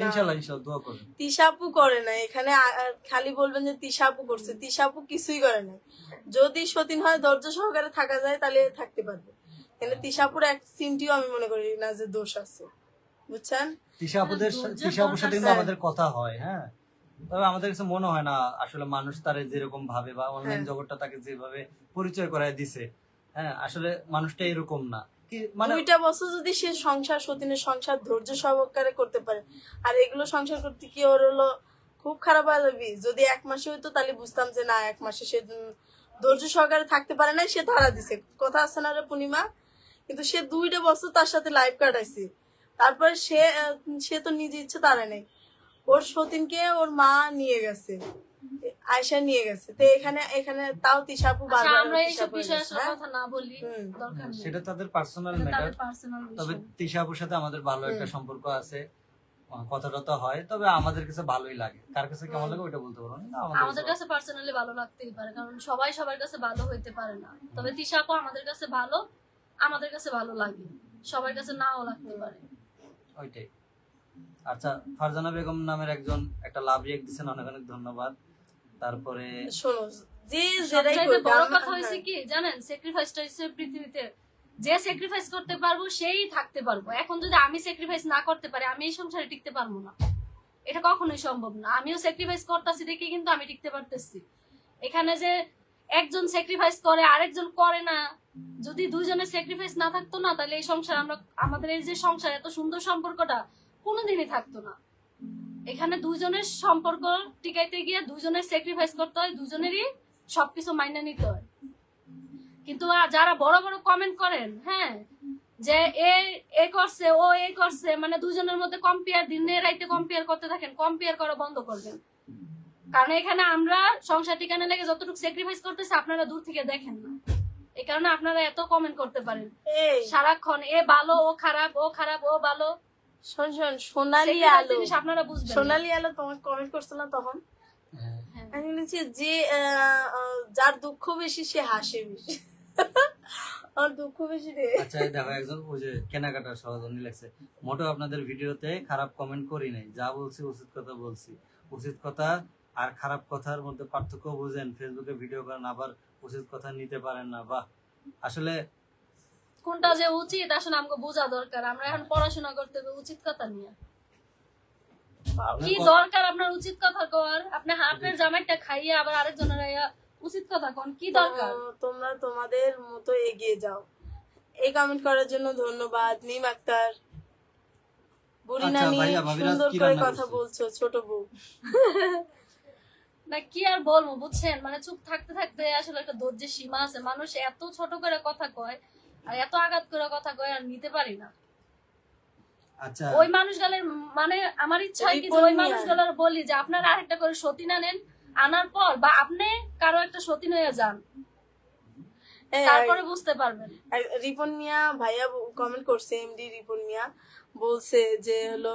ইনশাআল্লাহ ইনশাআল্লাহ দোয়া করবেন। তিশাপু করে না এখানে, খালি বলবেন যে তিশাপু করছে, তিশাপু কিছুই করে না। যদি সতীন হয় ধৈর্য সহকারে থাকা যায় তাহলে থাকতে পারবে, কিন্তু তিশাপুর এক সিমটিও আমি মনে করি না যে দোষ আছে, বুঝছেন? তিশা আপুর সাথে কিন্তু আমাদের কথা হয়, হ্যাঁ, তবে আমাদের কাছে মনে হয় না আসলে মানুষ তারে যেরকম ভাবে বা অনলাইন জগৎটা তাকে যেভাবে পরিচয় করায় দিছে, হ্যাঁ আসলে মানুষটা এরকম না। মানে 2টা বছর যদি সে সংসার, সতীনের সংসার ধৈর্য সহকারে করতে পারে, আর এগুলো সংসার করতে কি ওর হলো খুব খারাপ হয়ে যাবি। যদি 1 মাসে হইতো তাহলে বুঝতাম যে না 1 মাসে সে ধৈর্য সহকারে থাকতে পারে না, সে ধরা দিছে, কথা আছে না রে পূর্ণিমা? কিন্তু সে 2টা বছর তার সাথে লাইফ কাটাইছে, তারপরে সে তো নিজে ইচ্ছে তারা নেই, ওর সতীনকে ওর মা নিয়ে গেছে, আয়শা নিয়ে গেছে। তো এখানে তাও তিশাপু আচ্ছা, আমরা এইসব বিষয়ে আসলে কথা না বলি, দরকার নেই, সেটা তাদের পার্সোনাল ম্যাটার। তাদের পার্সোনাল তবে বিষয়। তিশা আপুর সাথে আমাদের ভালো একটা সম্পর্ক আছে, কথা টথা হয়, তবে আমাদের কাছে ভালোই লাগে। কার কাছে কেমন লাগে ওইটা বলতে পারবো না, আমাদের কাছে পার্সোনালি ভালো লাগতেই পারে, কারণ সবাই সবার কাছে ভালো হইতে পারে না। তবে তিশা আপু আমাদের কাছে ভালো, আমাদের কাছে ভালো লাগে, সবার কাছে নাও লাগতে পারে, ওইটাই। আচ্ছা ফারজানা বেগম নামের একজন একটা লাভ রিয়েক্ট দিয়েছেন, অনেক অনেক ধন্যবাদ। তারপরে শোনো, যে সবচাইতে বড় কথা হয়েছে কি জানেন, স্যাক্রিফাইসটা হচ্ছে পৃথিবীতে যে স্যাক্রিফাইস করতে পারবো সেই থাকতে পারবো। এখন যদি আমি স্যাক্রিফাইস না করতে পারি, আমি এই সংসারে টিকতে পারবো না, এটা কখনোই সম্ভব না। আমিও স্যাক্রিফাইস করতেছি দেখে কিন্তু আমি টিকতে পারতেছি। এখানে যে একজন স্যাক্রিফাইস করে আরেকজন করে না, যদি দুইজনের স্যাক্রিফাইস না থাকতো না, তাহলে এই সংসার আমাদের এই যে সংসার এত সুন্দর সম্পর্কটা কোনোদিনই থাকতো না। এখানে দুজনের সম্পর্ক টিকাইতে গিয়ে দুজনের স্যাক্রিফাইস করতে হয়, দুজনেরই সবকিছু মাইনে নিতে হয়। কিন্তু যারা বড় বড় কমেন্ট করেন, হ্যাঁ যে এ করছে ও এ করছে, মানে দুজনের মধ্যে কম্পেয়ার, দিনে রাইতে কম্পেয়ার করতে থাকেন, কম্পেয়ার করা বন্ধ করবেন। কারণ এখানে আমরা সংসার টিকানো লেগে যতটুকু স্যাক্রিফাইস করতেছি আপনারা দূর থেকে দেখেন না, এই কারণে আপনারা এত কমেন্ট করতে পারেন সারাক্ষণ, এ ভালো ও খারাপ, ও খারাপ ও ভালো। শোন সোনালি আলো, আপনারা বুঝবেন, সোনালি আলো তোমাকে কমেন্ট করছো না তখন? আমি বলেছি যে যার দুঃখ বেশি সে হাসে বেশি। আমার দুঃখ বেশি রে। আচ্ছা দেখো একজন ওই যে কেনাকাটার সহজনী লাগছে, মোটেও আপনাদের ভিডিওতে খারাপ কমেন্ট করি নাই, যা বলছি উচিত কথা বলছি। উচিত কথা আর খারাপ কথার মধ্যে পার্থক্য বুঝেন, ফেসবুকে ভিডিও করেন আবার উচিত কথা নিতে পারেন না। বাহ, আসলে কোনটা যে উচিত আসলে আমাকে বোঝা দরকার। আমরা এখন পড়াশোনা করতে হবে উচিত কথা নিয়ে, কি দরকার আপনার উচিত কথা কর? আপনি আপনার জামাইটা খাইয়ে আবার আরেকজনের উচিত কথা কোন, কি দরকার? তোমরা তোমাদের মতো এগিয়ে যাও। এই কমেন্ট করার জন্য ধন্যবাদ। মিম আক্তার, বুড়ি নানি সুন্দর করে কথা বলছো, ছোট বউ। না কি আর বলবো বুঝছেন, মানে চুপ থাকতে থাকতে আসলে একটা ধৈর্যের সীমা আছে। মানুষ এত ছোট করে কথা কয় আর এত আঘাত করে কথা কয়, আর নিতে পারি না। আচ্ছা ওই মানুষগুলোর মানে আমার ইচ্ছা হয় কি ওই মানুষগুলোর বলি যে আপনারা আরেকটা করে সতীন আনেন, আনার পর বা আপনি কারো একটা সতীন হয়ে যান। হ্যাঁ, তারপরে বুঝতে পারবেন। রিপন মিয়া ভাইয়া কমেন্ট করছে, এমডি রিপন মিয়া বলছে যে হলো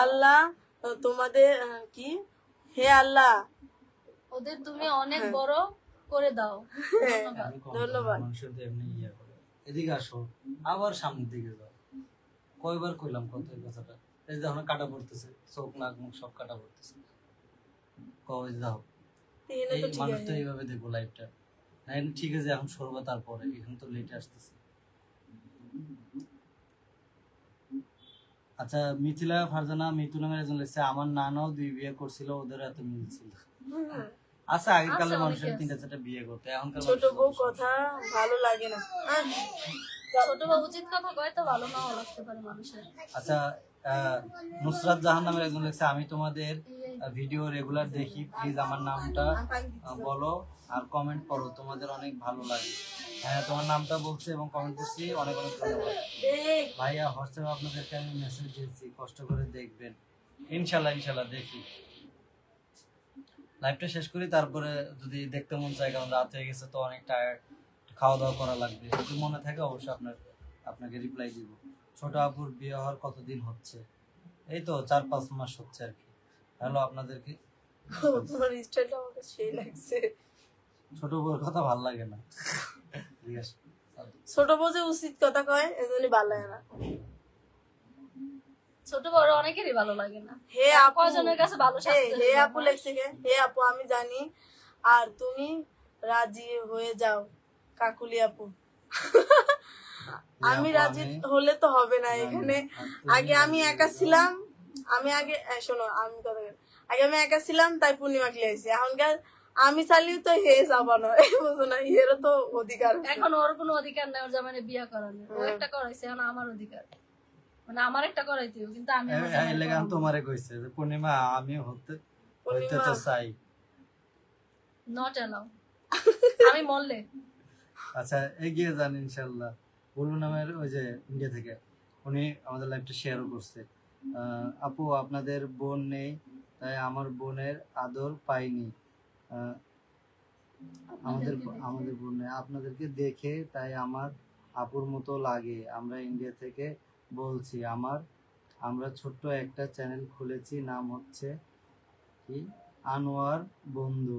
আল্লাহ তোমাদের কি, হে আল্লাহ ওদের তুমি অনেক বড় করে দাও। ধন্যবাদ। ধন্যবাদ। মানুষের তো এমনি ইয়ে করে। এদিকে আসো, আবার সামনের দিকে যাও। কয়বার কইলাম কত এই কথাটা? এই যে এখন কাটা পড়তেছে, চোখ নাক মুখ সব কাটা পড়তেছে। কই যাও, এখানে এই তো ঠিক মানুষ তো আছে। এইভাবে দেখবো লাইফটা। না ঠিক আছে, এখন সরবা, তারপরে এখন তো লেটে আসতেছে। আচ্ছা, মিথিলা ফারজানা মিতু নামের একজন লিখছে, আমার নানাও 2 বিয়ে করছিল, ওদের এত মিল ছিল। আচ্ছা, আগেকালের মানুষের 3-4টা বিয়ে করতে, এখনকার ছোট বউ কথা ভালো লাগে না। ছোট বা উচিত কথা কয় তো ভালো নাও লাগতে পারে মানুষের। আচ্ছা, নুসরাত জাহান নামের একজন লিখছে, আমি তোমাদের ভিডিও রেগুলার দেখি, প্লিজ আমার নামটা বলো আর কমেন্ট করো, তোমাদের অনেক ভালো লাগে। হ্যাঁ, তোমার নামটা বলছে এবং কমেন্ট করছি, অনেক অনেক ধন্যবাদ ভাইয়া। হোয়াটসঅ্যাপে আপনাদেরকে আমি মেসেজ দিয়েছি, কষ্ট করে দেখবেন। ইনশাল্লাহ ইনশাল্লাহ দেখি। লাইভটা শেষ করি, তারপরে যদি দেখতে মন চায়, কারণ রাত হয়ে গেছে তো অনেক টায়ার্ড, খাওয়া দাওয়া করা লাগবে। যদি মনে থাকে অবশ্যই আপনাকে রিপ্লাই দিব। ছোট আপুর বিয়ে হওয়ার কতদিন হচ্ছে? এই তো 4-5 মাস হচ্ছে আর কি। হ্যালো আপনাদেরকে, তোমার স্টাইলটা আমাকে সেই লাগছে। ছোট বউর কথা ভালো লাগে না। ঠিক আছে, ছোট বউ যে উচিত কথা কয় এজন্যই ভালো লাগে না। ছোট বড় অনেকেরই ভালো লাগে না। হে আপু, কয়জনের কাছে ভালো শাস্তি। হে আপু লেখছে কে, হে আপু আমি জানি, আর তুমি রাজি হয়ে যাও কাকুলি আপু। আমি রাজি হলে তো হবে না এখানে। আগে আমি একা ছিলাম, আমি আগে শোনো আমি কথা বলি। আগে আমি একা ছিলাম তাই পূর্ণিমাকে লিয়েছি, এখনকার আমি চালিও তো হে যাবানো, বুঝো না, এরও তো অধিকার আছে। এখন ওর কোনো অধিকার নেই ওর জামাইনে বিয়ে করানোর। ও একটা করাইছে, এখন আমার অধিকার, মানে আমার একটা করাইতে হবে, কিন্তু আমি আমার জামাইয়ের এলাকা তোমারে কইছে যে পূর্ণিমা আমি হইতে তো চাই, নট এলাও। আমি মরলে। আচ্ছা, এগিয়ে যান ইনশাআল্লাহ। বুলু নামের ওই যে ইন্ডিয়া থেকে, উনি আমাদের লাইভটা শেয়ারও করছে। আপু আপনাদের বোন নেই, তাই আমার বোনের আদর পাইনি। আমাদের বোন নেই, আপনাদেরকে দেখে তাই আমার আপুর মতো লাগে। আমরা ইন্ডিয়া থেকে বলছি, আমরা ছোট্ট একটা চ্যানেল খুলেছি, নাম হচ্ছে কি আনোয়ার বন্ধু।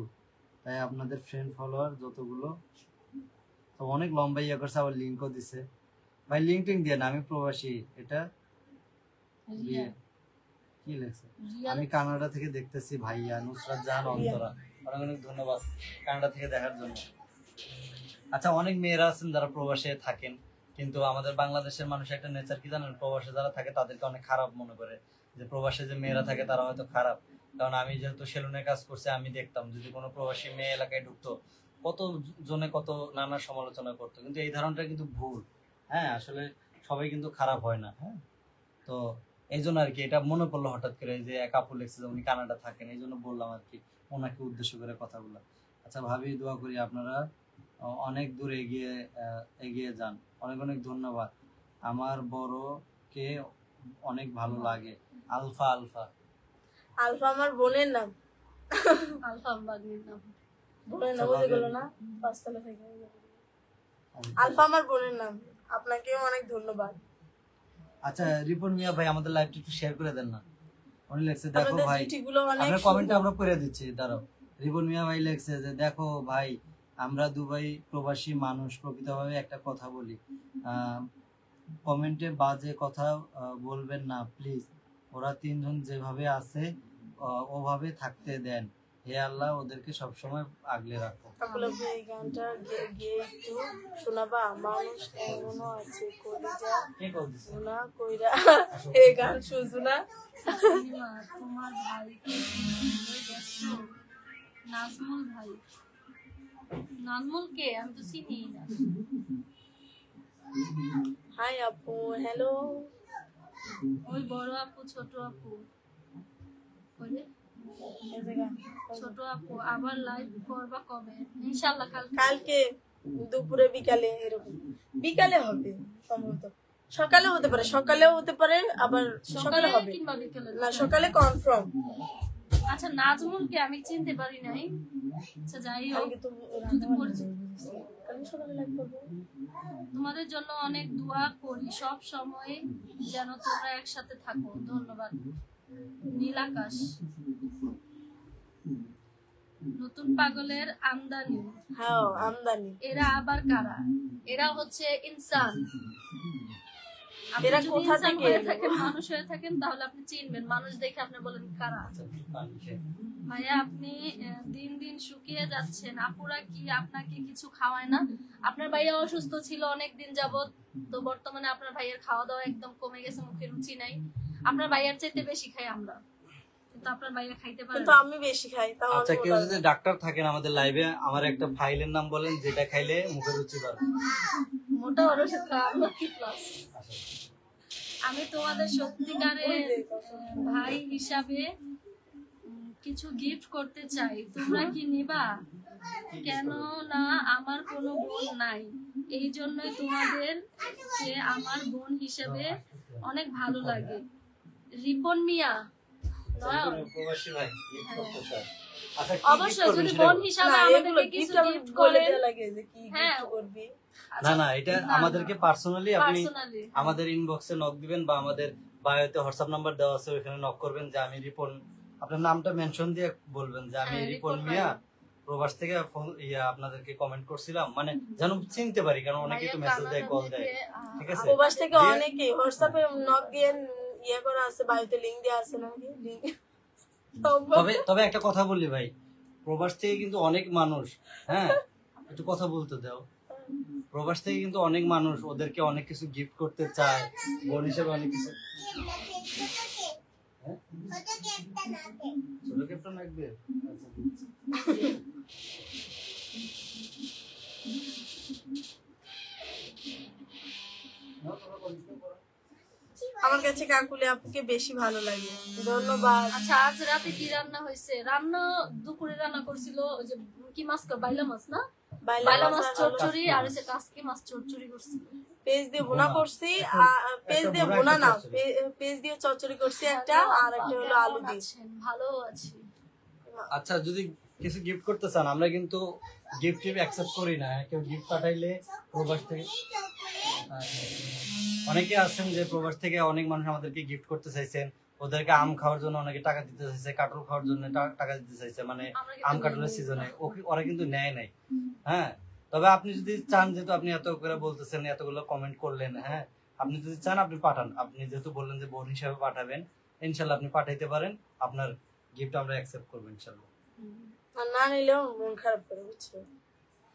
তাই আপনাদের ফ্রেন্ড ফলোয়ার যতগুলো, তো অনেক লম্বা ইয়ে করছে, আবার লিঙ্কও দিছে। ভাই লিঙ্ক টিঙ্ক দিয়ে না, আমি প্রবাসী। এটা কি লেখছে? আমি কানাডা থেকে দেখতেছি ভাইয়া। নুসরাত জাহান অন্তরা, অনেক অনেক ধন্যবাদ কানাডা থেকে দেখার জন্য। আচ্ছা, অনেক মেয়েরা আছেন যারা প্রবাসে থাকেন, কিন্তু আমাদের বাংলাদেশের মানুষ একটা নেচার কি জানেন, প্রবাসে যারা থাকে তাদেরকে অনেক খারাপ মনে করে, যে প্রবাসে যে মেয়েরা থাকে তারা হয়তো খারাপ। কারণ আমি যেহেতু সেলুনে কাজ করছি, আমি দেখতাম যদি কোনো প্রবাসী মেয়ে এলাকায় ঢুকতো, কত জনে কত নানা সমালোচনা করতো, কিন্তু এই ধারণাটা কিন্তু ভুল। হ্যাঁ, আসলে সবাই কিন্তু খারাপ হয় না। হ্যাঁ, তো এই জন্য আর কি এটা মনে পড়লো হঠাৎ করে, যে এক আপু লেখছে যে উনি কানাডা থাকেন, এই জন্য বললাম আর কি ওনাকে উদ্দেশ্য করে কথাগুলো। আচ্ছা ভাবি, দোয়া করি আপনারা অনেক দূর এগিয়ে যান। অনেক অনেক ধন্যবাদ। আমার বড়কে অনেক ভালো লাগে। আলফা আলফা আলফা আমার বোনের নাম। আলফা বাগনির নাম। বোনের নাম বুঝে গেল না, পাঁচতলা থেকে। আলফা আমার বোনের নাম। আপনাকেও অনেক ধন্যবাদ। আচ্ছা, রিপন মিয়া ভাই আমাদের লাইভটা একটু শেয়ার করে দেন না। উনি লেখছে, দেখো ভাই, আপনার কমেন্ট আমরা করে দিচ্ছি, দাঁড়াও। রিপন মিয়া ভাই লেখছে যে, দেখো ভাই, আমরা দুবাই প্রবাসী মানুষ, প্রকৃতভাবে একটা কথা বলি, কমেন্টে বাজে কথা বলবেন না প্লিজ। ওরা 3 জন যেভাবে আছে ওভাবে থাকতে দেন। হে আল্লাহ ওদেরকে সবসময় আগলে রাখো। এই গানটা গিয়ে একটু শোনাবা? মানুষ এমনও আছে কলিজা শোনা কইরা এই গান শুনছো না? তোমার ভাই নাজমুল ভাই। নাজমুল কে? আমি তো চিনি না। হাই আপু, হ্যালো। ওই বড় আপু, ছোট আপু, ছোট আপু আবার লাইভ করবা কবে? ইনশাআল্লাহ কালকে দুপুরে বিকালে, এরকম বিকালে হবে সম্ভবত। সকালেও হতে পারে, সকালেও হতে পারে, আবার সকালে হবে কিংবা বিকালে না, সকালে কনফার্ম। আচ্ছা, নাজমুলকে আমি চিনতে পারি নাই। আচ্ছা যাই হোক, যদি সকালে লাইভ করবো। তোমাদের জন্য অনেক দোয়া করি, সব সময় যেন তোমরা একসাথে থাকো। ধন্যবাদ। নীল আকাশ। নতুন পাগলের আমদানি। হ্যাঁ আমদানি। এরা আবার কারা? এরা হচ্ছে ইনসান। আপনি এরা যদি কোথা ইনসান থেকে হয়ে এলো? থাকেন, মানুষ হয়ে থাকেন, তাহলে আপনি চিনবেন। মানুষ দেখে আপনি বলেন কারা। ভাইয়া আপনি দিন দিন শুকিয়ে যাচ্ছেন, আপুরা কি আপনাকে কিছু খাওয়ায় না? আপনার ভাইয়া অসুস্থ ছিল অনেক দিন যাবত, তো বর্তমানে আপনার ভাইয়ের খাওয়া দাওয়া একদম কমে গেছে, মুখে রুচি নাই। আপনার ভাইয়ার চাইতে বেশি খাই আমরা, কিন্তু আপনার ভাইয়া খাইতে পারে কিন্তু না। আমি বেশি খাই, তাও আচ্ছা, আমি কেউ বললাম। যদি ডাক্তার থাকেন আমাদের লাইভে, আমার একটা ফাইলের নাম বলেন যেটা খাইলে মুখে রুচি বাড়বে। মোটা ওষুধ খাওয়া লক্ষ্মী প্লাস। আমি তোমাদের সত্যিকারের ভাই হিসাবে কিছু গিফট করতে চাই, তোমরা কি নিবা? কেন না আমার কোনো বোন নাই, এই জন্যই তোমাদেরকে আমার বোন হিসেবে অনেক ভালো লাগে। রিপন মিয়া নয়ন। প্রবাসী ভাই gift করতে চায়। আচ্ছা, কি gift অবশ্যই করবেন যদি সেটা বোন বলুন। হিসাবে না, আমাদেরকে এগুলো কিছু gift আমি গিফট বলে করেন। দেয়া লাগে যে কি হ্যাঁ। gift করবি। না না, এটা না, আমাদেরকে পার্সোনালি আপনি পার্সোনালি আমাদের ইনবক্সে নক দিবেন, বা আমাদের বায়োতে হোয়াটসঅ্যাপ নাম্বার দেওয়া আছে, ওখানে নক করবেন যে আমি রিপন, আপনার নামটা মেনশন দিয়ে বলবেন যে আমি হ্যাঁ, রিপন রিপন মিয়া প্রবাস থেকে ফোন আপনাদেরকে কমেন্ট করছিলাম, মানে যেন চিনতে পারি, কারণ অনেকেই তো মেসেজ দেয়, কল দেয়, ঠিক আছে? প্রবাস থেকে দিয়ে- অনেকেই হোয়াটসঅ্যাপে নক দিয়ে ইয়ে করা আছে, বাড়িতে লিংক দেওয়া আছে নাকি লিংক। তবে তবে একটা কথা বলি ভাই, প্রবাস থেকে কিন্তু অনেক মানুষ, হ্যাঁ একটু কথা বলতে দাও, প্রবাস থেকে কিন্তু অনেক মানুষ ওদেরকে অনেক কিছু গিফট করতে চায়, বোন হিসেবে অনেক কিছু। হ্যাঁ? ছোট ক্যাপ্টেন লাগবে? আচ্ছা, আমার কাছে কাকুলি আপুকে বেশি ভালো লাগে। ধন্যবাদ। আচ্ছা, আজ রাতে কি রান্না হয়েছে? রান্না দুপুরে রান্না করছিল ওই যে কি মাছ, বাইলা মাছ না, বাইলা মাছ চচ্চড়ি, আর হচ্ছে কাসকি মাছ চচ্চড়ি করছিল। পেজ দিয়ে বোনা করছি, পেজ দিয়ে একটা বোনা বোনা, না, একটা চচ্চড়ি। পেজ দিয়ে চচ্চড়ি করছি একটা, আর একটা হলো আলু দিয়ে। আছেন? ভালো আছি। আচ্ছা, যদি কিছু গিফট করতে চান, আমরা কিন্তু গিফট অ্যাকসেপ্ট করি না। কেউ গিফট পাঠাইলে প্রবাস থেকে, অনেকে আছেন যে প্রবাস থেকে অনেক মানুষ আমাদেরকে গিফট করতে চাইছেন, ওদেরকে আম খাওয়ার জন্য অনেকে টাকা দিতে চাইছে, কাঁঠাল খাওয়ার জন্য টাকা দিতে চাইছে, মানে আমরা কিন্তু আম কাঁঠালের সিজনে ওরা কিন্তু নেয় নাই। হ্যাঁ, তবে আপনি যদি চান, যেহেতু আপনি এত করে বলতেছেন, এতগুলো কমেন্ট করলেন, হ্যাঁ আপনি যদি চান আপনি পাঠান, আপনি যেহেতু বললেন যে বোন হিসাবে পাঠাবেন, ইনশাল্লাহ আপনি পাঠাইতে পারেন, আপনার গিফট আমরা অ্যাকসেপ্ট করবো ইনশাল্লাহ। আর না নিলেও মন খারাপ করে, বুঝছো?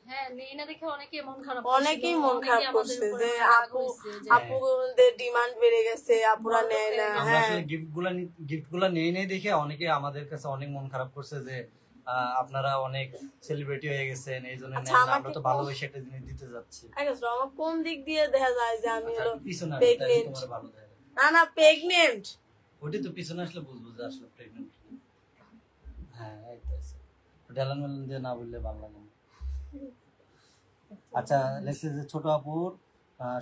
হ্যাঁ, নেই না দেখে অনেকে মন খারাপ, অনেকেই মন খারাপ করছে যে হ্যাঁ। আপুদের ডিমান্ড বেড়ে গেছে, আপুরা নেয় না। আমরা হ্যাঁ, আসলে গিফট গুলা নেই নেই দেখে অনেকে আমাদের কাছে অনেক মন খারাপ করছে যে আপনারা অনেক সেলিব্রিটি হয়ে গেছেন, এই জন্য আচ্ছা, নেন না, আমাকে আমরা তো তো- ভালোবেসে একটা জিনিস দিতে যাচ্ছি। আমার কোন দিক দিয়ে দেখা যায় যে আমি আচ্ছা, হলো পিছনে আসলে তাইলে প্রেগনেন্ট? তোমার ভালো দেয়। না না, প্রেগনেন্ট। ওইটাই তো, পিছনে আসলে বুঝবো যে আসলে প্রেগনেন্ট। হ্যাঁ, ডেলান মেলান দিয়ে না বললে ভালো লাগে না। আচ্ছা, লেখছে যে ছোট আপুর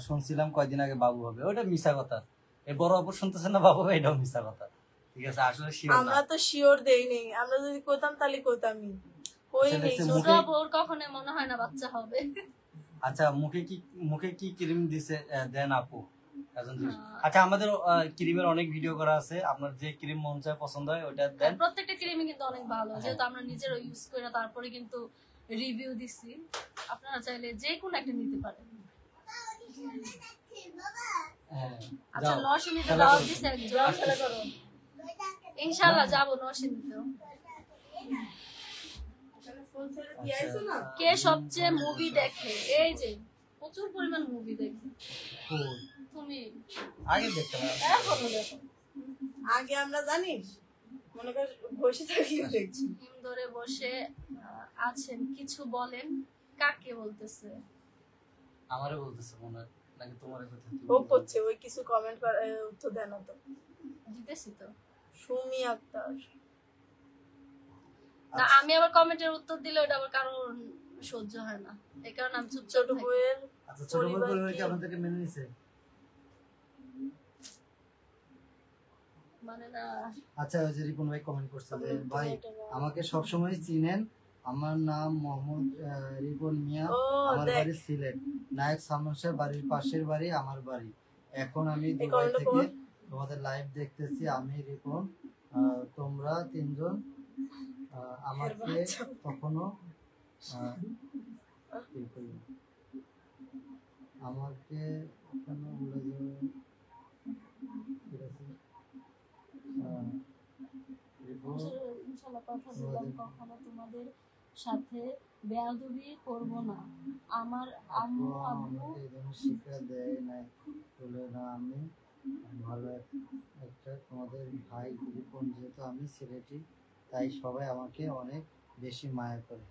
শুনছিলাম কয়দিন আগে বাবু হবে, ওইটা মিশা কথা। এই বড় আপুর শুনতেছেন না বাবু হবে, এটাও মিশা কথা, ঠিক আছে? আসলে শিওর না। আমরা তো শিওর দেই নেই, আমরা যদি কইতাম তাহলে কইতামই, কই আচ্ছা, নেই। দেখছি ছোট মুখে- বউর কখনো মনে হয় না বাচ্চা হবে। আচ্ছা, মুখে কি ক্রিম দিছে দেন আপু? একজন জিজ্ঞেস- আচ্ছা, আমাদের ক্রিমের অনেক ভিডিও করা আছে, আপনার যে ক্রিম মন চায় পছন্দ হয় ওটা দেন। প্রত্যেকটা ক্রিমই কিন্তু অনেক ভালো, যেহেতু আমরা নিজেরও ইউজ করি না, তারপরে কিন্তু রিভিউ দিছি। আপনারা চাইলে যে কোনো একটা নিতে পারেন। হ্যাঁ, আচ্ছা, যাও। নরসিংদীতে খেলা দাওয়াত করো। দিছে একজন, ইনশাআল্লাহ যাবো নরসিংদীতেও। কি আইছো না? কে সবচেয়ে মুভি দেখে? এই যে প্রচুর পরিমাণ মুভি দেখে। cool। তুমি আগে দেখতাম। এখনো দেখো? আগে আমরা জানিস মনে কর বসে থাকি দেখছি। হিম ধরে বসে আছেন, কিছু বলেন। কাকে বলতেছে? আমারে বলতেছে মনে হয়, নাকি তোমার কথা? ও করছে, ওই কিছু কমেন্ট করে উত্তর দেয় না তো। দিতেছি তো সুমি আক্তার। না, আমি আবার কমেন্টের উত্তর দিলে ওটা আবার কারণ সহ্য হয় না, এই কারণে আমি চুপচাপ ছোট থাকি। বউয়ের আচ্ছা, ছোট বড় পরিবার পরিবার কি কি? আপনাদেরকে মেনে নিছে? মানে না, আচ্ছা, ওই যে রিপন ভাই কমেন্ট করছে যে ভাই আমাকে সব সময় চিনেন, আমার নাম মোহাম্মদ রিপন মিয়া। ও আমার দেখ, বাড়ি সিলেট, নায়ক সামসের বাড়ির পাশের বাড়ি আমার বাড়ি। এখন আমি এই দুবাই কমেন্টটা থেকে পড়। তোমাদের লাইভ দেখতেছি। আমি রিপন, তোমরা তিনজন আমাকে বাচ্চা। কখনো কি করি? আমাকে কখনো ভুলে যাবে। ঠিক আছে, রিপন, ইনশাআল্লাহ কথা দিলাম কখনো তোমাদের সাথে বেয়াদবি করব না। আমার আম্মু আব্বু আমাকে এই জন্য শিক্ষা দেয় নাই বলে না। আমি ভালো একটা তোমাদের ভাই রিপন, যেহেতু আমি সিলেটি তাই সবাই আমাকে অনেক বেশি মায়া করে।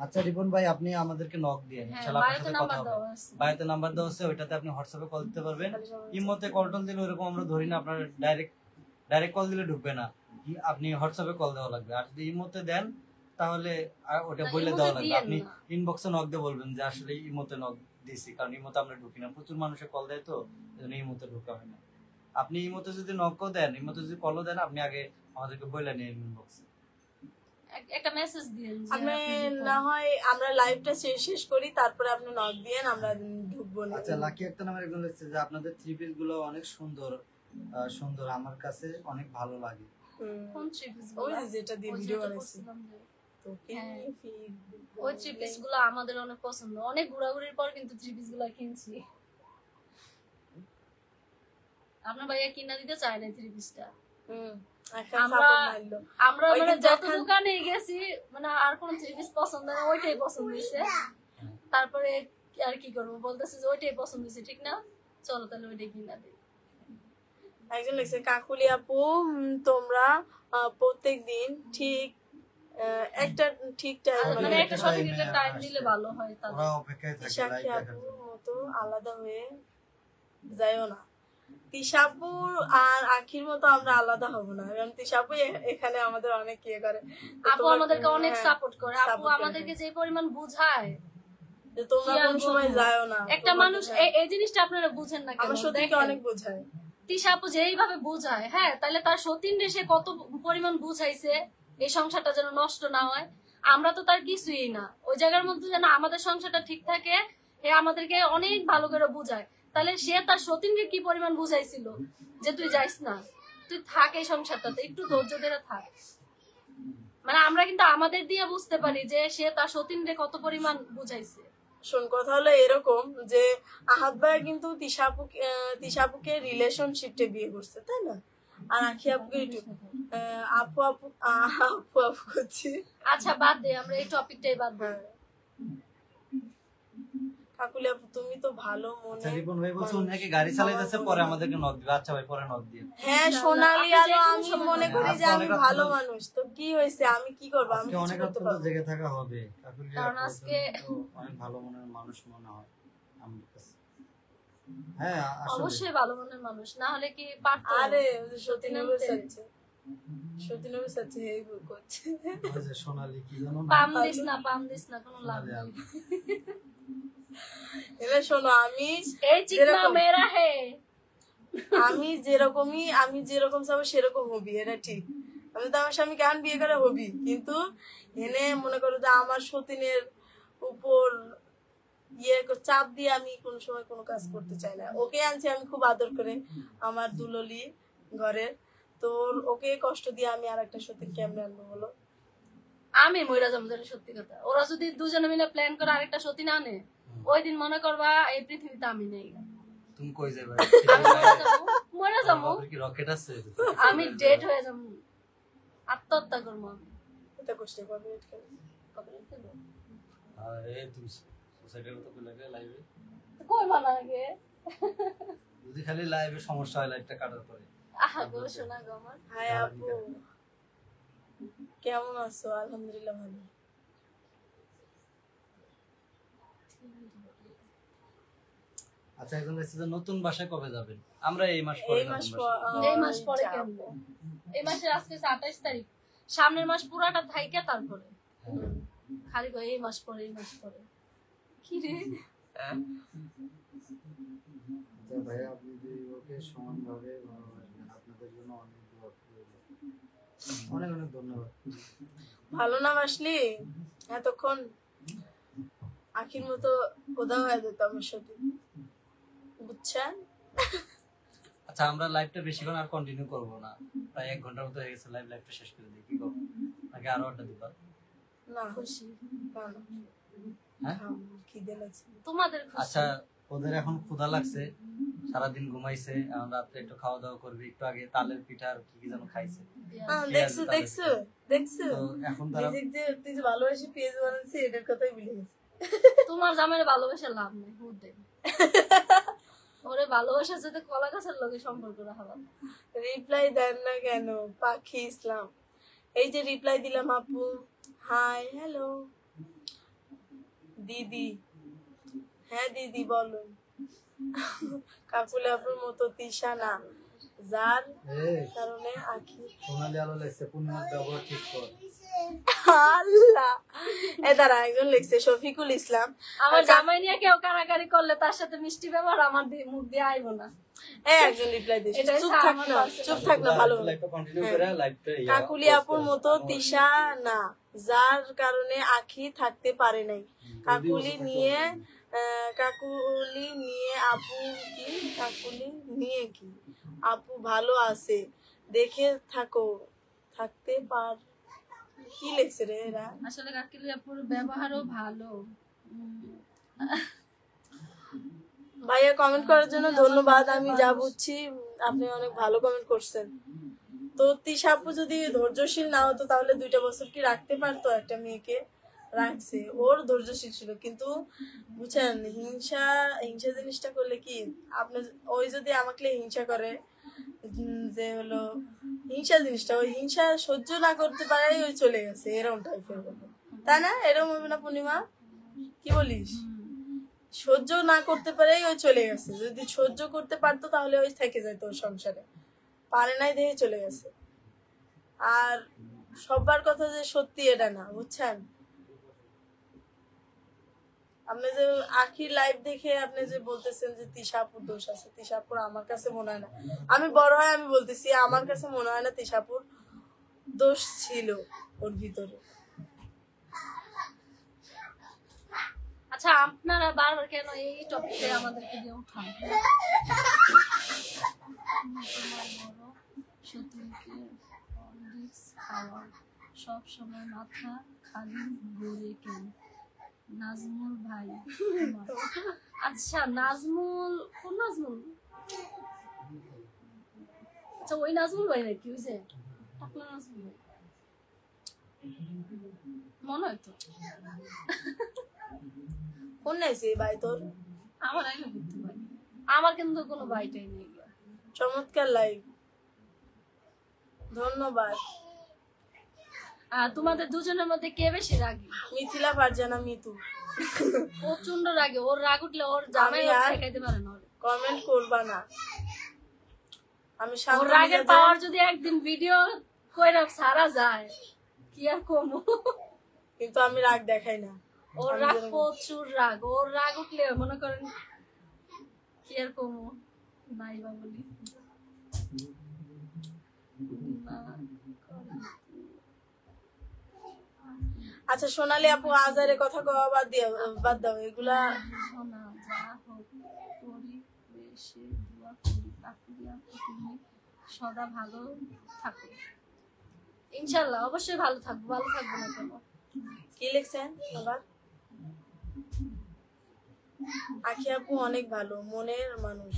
আচ্ছা রিপন ভাই, আপনি আমাদেরকে নক দিয়ে হ্যাঁ, ইনশাআল্লাহ আপনার বাড়িতে সাথে কথা নাম্বার হবে। দেওয়া আছে। বাড়িতে নাম্বার দেওয়া আছে, ওইটাতে আপনি হোয়াটসঅ্যাপে কল দিতে পারবেন। ইমোতে কল টল দিলে ওরকম আমরা ধরি না, আপনার ডাইরেক্ট কল দিলে ঢুকবে না, আপনি হোয়াটসঅ্যাপে কল দেওয়া লাগবে। আর যদি ইমোতে দেন তাহলে ওটা না, বলে ইমোতে দেওয়া লাগবে। দিয়েন আপনি না। ইনবক্সে নক দিয়ে বলবেন যে আসলে ইমোতে নক দিছি, কারণ ইমোতে আমরা ঢুকি না, প্রচুর মানুষে কল দেয়, তো এজন্য ইমোতে ঢোকা হয় না। আপনি ইমোতে যদি নকও দেন, ইমোতে যদি কলও দেন, আপনি আগে আমাদেরকে বলে নিন ইনবক্সে। একটা মেসেজ দিন যে আপনি আপনি রিপন। না হয় আমরা লাইভটা শেষ করি, তারপরে আপনি নক দিয়েন, আমরা ঢুকবো না। আচ্ছা, লাকি একটা নামের একজন লিখছে যে আপনাদের থ্রি পিস গুলো অনেক সুন্দর সুন্দর, আমার কাছে অনেক ভালো লাগে। কোন থ্রি পিস ওই যে যেটা দিয়ে ভিডিও বানাইছি করছিলাম যে তো হ্যাঁ। feed ওই থ্রি পিস গুলো আমাদের অনেক পছন্দ। অনেক ঘোরাঘুরির পর কিন্তু থ্রি পিস গুলো কিনছি। আপনার ভাইয়া কিনা দিতে চায় না থ্রি পিসটা। এখন আমরা- support মারলো। আমরা ওই যে মানে যত যখন- দোকানে গেছি মানে আর কোন থ্রি পিস পছন্দ না, ওইটাই পছন্দ হয়েছে। তারপরে আর কি করবো, বলতেছে যে ওইটাই পছন্দ হয়েছে, ঠিক না, চলো তাহলে ওইটাই কিনা দিই। একজন লিখছে, কাকুলি আপু তোমরা প্রত্যেকদিন ঠিক একটা ঠিক টাইম আর মানে একটা সঠিক একটা টাইম দিলে ভালো হয় তাহলে। ওরা অপেক্ষায় থাকে লাইভ তিশাকি দেখার আপুর জন্য। মতো আলাদা হয়ে যাইও না। তিশাপুর আর আখির মতো আমরা আলাদা হব না, কারণ তিশাপু এখানে আমাদের অনেক ইয়ে করে। তো আপু তোমরা- আমাদেরকে অনেক হ্যাঁ, সাপোর্ট করে। আপু support করে। আমাদেরকে যে পরিমাণ বুঝায়, যে তোমরা কি আর কোন সময় বলবো? যাও না। একটা তোমরা মানুষ বোঝায়। এই জিনিসটা আপনারা বুঝেন না কেন? আমার সত্যি দেখেন, অনেক বোঝায়। তিশা আপু যেইভাবে বুঝায়, হ্যাঁ, তাহলে তার সতীন রে সে কত পরিমাণ বুঝাইছে এই সংসারটা যেন নষ্ট না হয়। আমরা তো তার কিছুই না, ওই জায়গার মধ্যে যেন আমাদের সংসারটা ঠিক থাকে, হে আমাদেরকে অনেক ভালো করে বুঝায়। তাহলে সে তার সতীনকে কি পরিমাণ বুঝাইছিল যে তুই যাইস না, তুই থাক এই সংসারটাতে, একটু ধৈর্য ধরে থাক। মানে আমরা কিন্তু আমাদের দিয়ে বুঝতে পারি যে সে তার সতীনরে কত পরিমাণ বুঝাইছে। শোন, কথা হলো এরকম যে আহাদ ভাই কিন্তু তিশাপুকে রিলেশনশিপে বিয়ে করছে, তাই না? আর আখি আপুকে আপু আপু আপু আপু করছি। আচ্ছা বাদ দে, আমরা এই টপিকটাই বাদ দিই। কাকুলি আপু তুমি তো ভালো আচ্ছা মনে। রিপন ভাই বলছে উনি নাকি গাড়ি চালাইতেছে, পরে আমাদেরকে নক দিবে। আচ্ছা ভাই, পরে নক দিয়ে। হ্যাঁ সোনালি, আপনি যে আলো কোনো আমি সময় মনে বলেন। করি যে আজকে আমি অনেক রাত ভালো হলো। মানুষ, তো কি হয়েছে, আমি কি করবো, আমি আজকে কিছু অনেক করতে রাত পারবো না। জেগে থাকা হবে। কাকুলিয়া কারণ বলছেন আজকে- তো অনেক ভালো মনের মানুষ মনে হয় আমার কাছে। হ্যাঁ আসলে অবশ্যই ভালো মনের মানুষ, না হলে কি পারতো? আরে সত্যি নামতে। নবী সাচ্ছে, সত্যি নবী সাচ্ছে এই ভুল করছে। ওই যে সোনালি কি জানো না? পাম দিস না, পাম দিস না, কোনো লাভ নেই। এবার শোনো, আমি এই চিকনা যেরকম- মেয়েরা হে। আমি যেরকম চাবো সেরকম হবি, এটা ঠিক। আমি তো আমার স্বামী কেমন বিয়ে করে হবি, কিন্তু এনে মনে করো যে আমার সতীনের উপর চাপ দিয়ে আমি কোন সময় কোনো কাজ করতে চাই না। ওকে আনছি আমি খুব আদর করে, আমার দুললি ঘরের, তো ওকে কষ্ট দিয়ে আমি আর একটা সতীন কেমনে আনবো বলো? আমি মইরা যাবো, যেটা সত্যি কথা। ওরা যদি দুজনে মিলে প্ল্যান করে আরেকটা সতী না আনে, ওই দিন মনে করবা এই পৃথিবীতে আমি নেই। তুমি কই যাবে? আমি মরে যাবো, কি রকেট আছে? আমি ডেড হয়ে যাবো, আত্মহত্যা করবো আমি। এটা কষ্ট করবে আরে তুমি সোসাইটির মতো কই লাগে লাইভে? কই মানা আগে যদি খালি লাইভে সমস্যা হয় লাইভটা কাটার পরে। আহা গো শোনা গো আমার। হাই আপু, কেমন আছো? আলহামদুলিল্লাহ ভালো। আচ্ছা একজন বলছে যে নতুন বাসায় কবে যাবেন? আমরা এই মাস পরে এই মাস নতুন বাসায়। এই মাস পরে কেমন? এই মাসের আজকে 28 তারিখ, সামনের মাস পুরাটা থাইকা তারপরে খালি কই এই মাস পরে, এই মাস পরে। কি রে? আচ্ছা ভাইয়া, আপনি যদি ওকে সমানভাবে ভালোবাসবেন, আপনাদের জন্য অনেক দোয়া করব। অনেক অনেক ধন্যবাদ। ভালো না বাসলি এতক্ষণ আখির মতো কোথাও হয়ে যেত আমার সাথে, বুঝছেন? আচ্ছা আমরা লাইভটা বেশিক্ষণ আর কন্টিনিউ করব না, প্রায় 1 ঘন্টার মতো হয়ে গেছে লাইভটা শেষ করে দিই, কি করব নাকি আরো আড্ডা দিবা? না খুশি না, না। হ্যাঁ খিদে লাগছে। তোমাদের খুশি। আচ্ছা ওদের এখন ক্ষুধা লাগছে, সারাদিন ঘুমাইছে, এখন রাত্রে একটু খাওয়া দাওয়া করবে, একটু আগে তালের পিঠা আর কি কি যেন খাইছে। দেখছো দেখছো দেখছো, তো এখন তারা তুই যে ভালোবাসি পেঁয়াজ বানাচ্ছি এটার কথাই ভুলে গেছি। তোমার জামাইরে ভালোবাসা লাভ নেই, হুদে ওরে ভালোবাসার সাথে কলা গাছের লগে সম্পর্ক রাখা ভালো। রিপ্লাই দেন না কেন পাখি ইসলাম? এই যে রিপ্লাই দিলাম আপু, হাই হ্যালো দিদি। হ্যাঁ দিদি বলুন। কাকুলে আপুর মতো তিশা না, যার কারণে আখি। সোনালি আলো লাগছে, পূর্ণিমার ব্যবহার ঠিক কর। আল্লাহ, এ দাঁড়া একজন লিখছে শফিকুল ইসলাম। আমার জামাই নিয়ে কেউ কারাকারি করলে তার সাথে মিষ্টি ব্যবহার আমার মুখ দিয়ে আইবো না। একজন রিপ্লাই দিয়েছে, এটাই চুপ থাক না, চুপ থাক না, ভালো। লাইভটা কন্টিনিউ করে লাইভটা কাকুলি আপুর মতো তিশা না, যার কারণে আখি থাকতে পারে নাই। কাকুলি নিয়ে আপু কি, কাকুলি নিয়ে কি আপু ভালো আছে দেখে থাকো, থাকতে পার। কি লিখছে রে এরা? আসলে কাকিলি আপুর ব্যবহারও ভালো। ভাইয়া কমেন্ট করার জন্য ধন্যবাদ। আমি যা বুঝছি আপনি অনেক ভালো কমেন্ট করছেন। তো তিশা আপু যদি ধৈর্যশীল না হতো তাহলে 2টা বছর কি রাখতে পারতো? একটা মেয়েকে রাখছে, ওর ধৈর্যশীল ছিল, কিন্তু বুঝছেন হিংসা জিনিসটা করলে কি আপনার, ওই যদি আমাকে হিংসা করে, যে হলো হিংসা জিনিসটা, ওই হিংসা সহ্য না করতে পারে ওই চলে গেছে, এরকম টাইপের ব্যাপার, তাই না? এরকম হবে না পূর্ণিমা? কি বলিস? সহ্য না করতে পারেই ওই চলে গেছে, যদি সহ্য করতে পারতো তাহলে ওই থেকে যেত ওর সংসারে, পারে নাই দেখে চলে গেছে। আর সবার কথা যে সত্যি এটা না, বুঝছেন? আপনি যে আখির লাইভ দেখে আপনি যে বলতেছেন যে তিশাপুর দোষ আছে, তিশাপুর আমার কাছে মনে হয় না, আমি বড় হয় আমি বলতেছি আমার কাছে মনে হয় না তিশাপুর দোষ ছিল ওর ভিতরে। আচ্ছা আপনারা বারবার কেন এই টপিকে আমাদেরকে দিয়ে উঠান? সব সময় মাথা খালি ঘুরে কেন? নাজমুল ভাই। আচ্ছা নাজমুল, কোন নাজমুল? আচ্ছা ওই নাজমুল ভাই নাকি? ওই যে টাকলা নাজমুল ভাই মনে হয় তো। কোন নাইছে ভাই তোর? আমার আগে বুঝতে পারি, আমার কিন্তু কোনো বাইটাই নেই। চমৎকার লাইভ, ধন্যবাদ। আর তোমাদের দুজনের মধ্যে কে বেশি রাগী? মিথিলা ফারজানা মিতু প্রচন্ড রাগে, ওর রাগ উঠলে ওর জামাই আমি আর খাইতে পারে না। কমেন্ট করবা না, আমি ওর শান্ত রাগের মেজাজে- পাওয়ার যদি একদিন ভিডিও কইরা সারা যায় কি আর কমু। কিন্তু আমি রাগ দেখাই না। ওর আমি রাগ যেরকম- প্রচুর রাগ, ওর রাগ উঠলে মনে করেন কি আর কমু নাই বা বলি আচ্ছা সোনালি আপু আজারে কথা কওয়া বাদ দাও এগুলা। শোনা যা হোক পরিবেশে দোয়া করি কাকুলি আপু তুমি সদা ভালো থাকো। ইনশাল্লাহ অবশ্যই ভালো থাকবো, ভালো থাকবো না কেন? কি লিখছেন আবার? আখি আপু অনেক ভালো মনের মানুষ।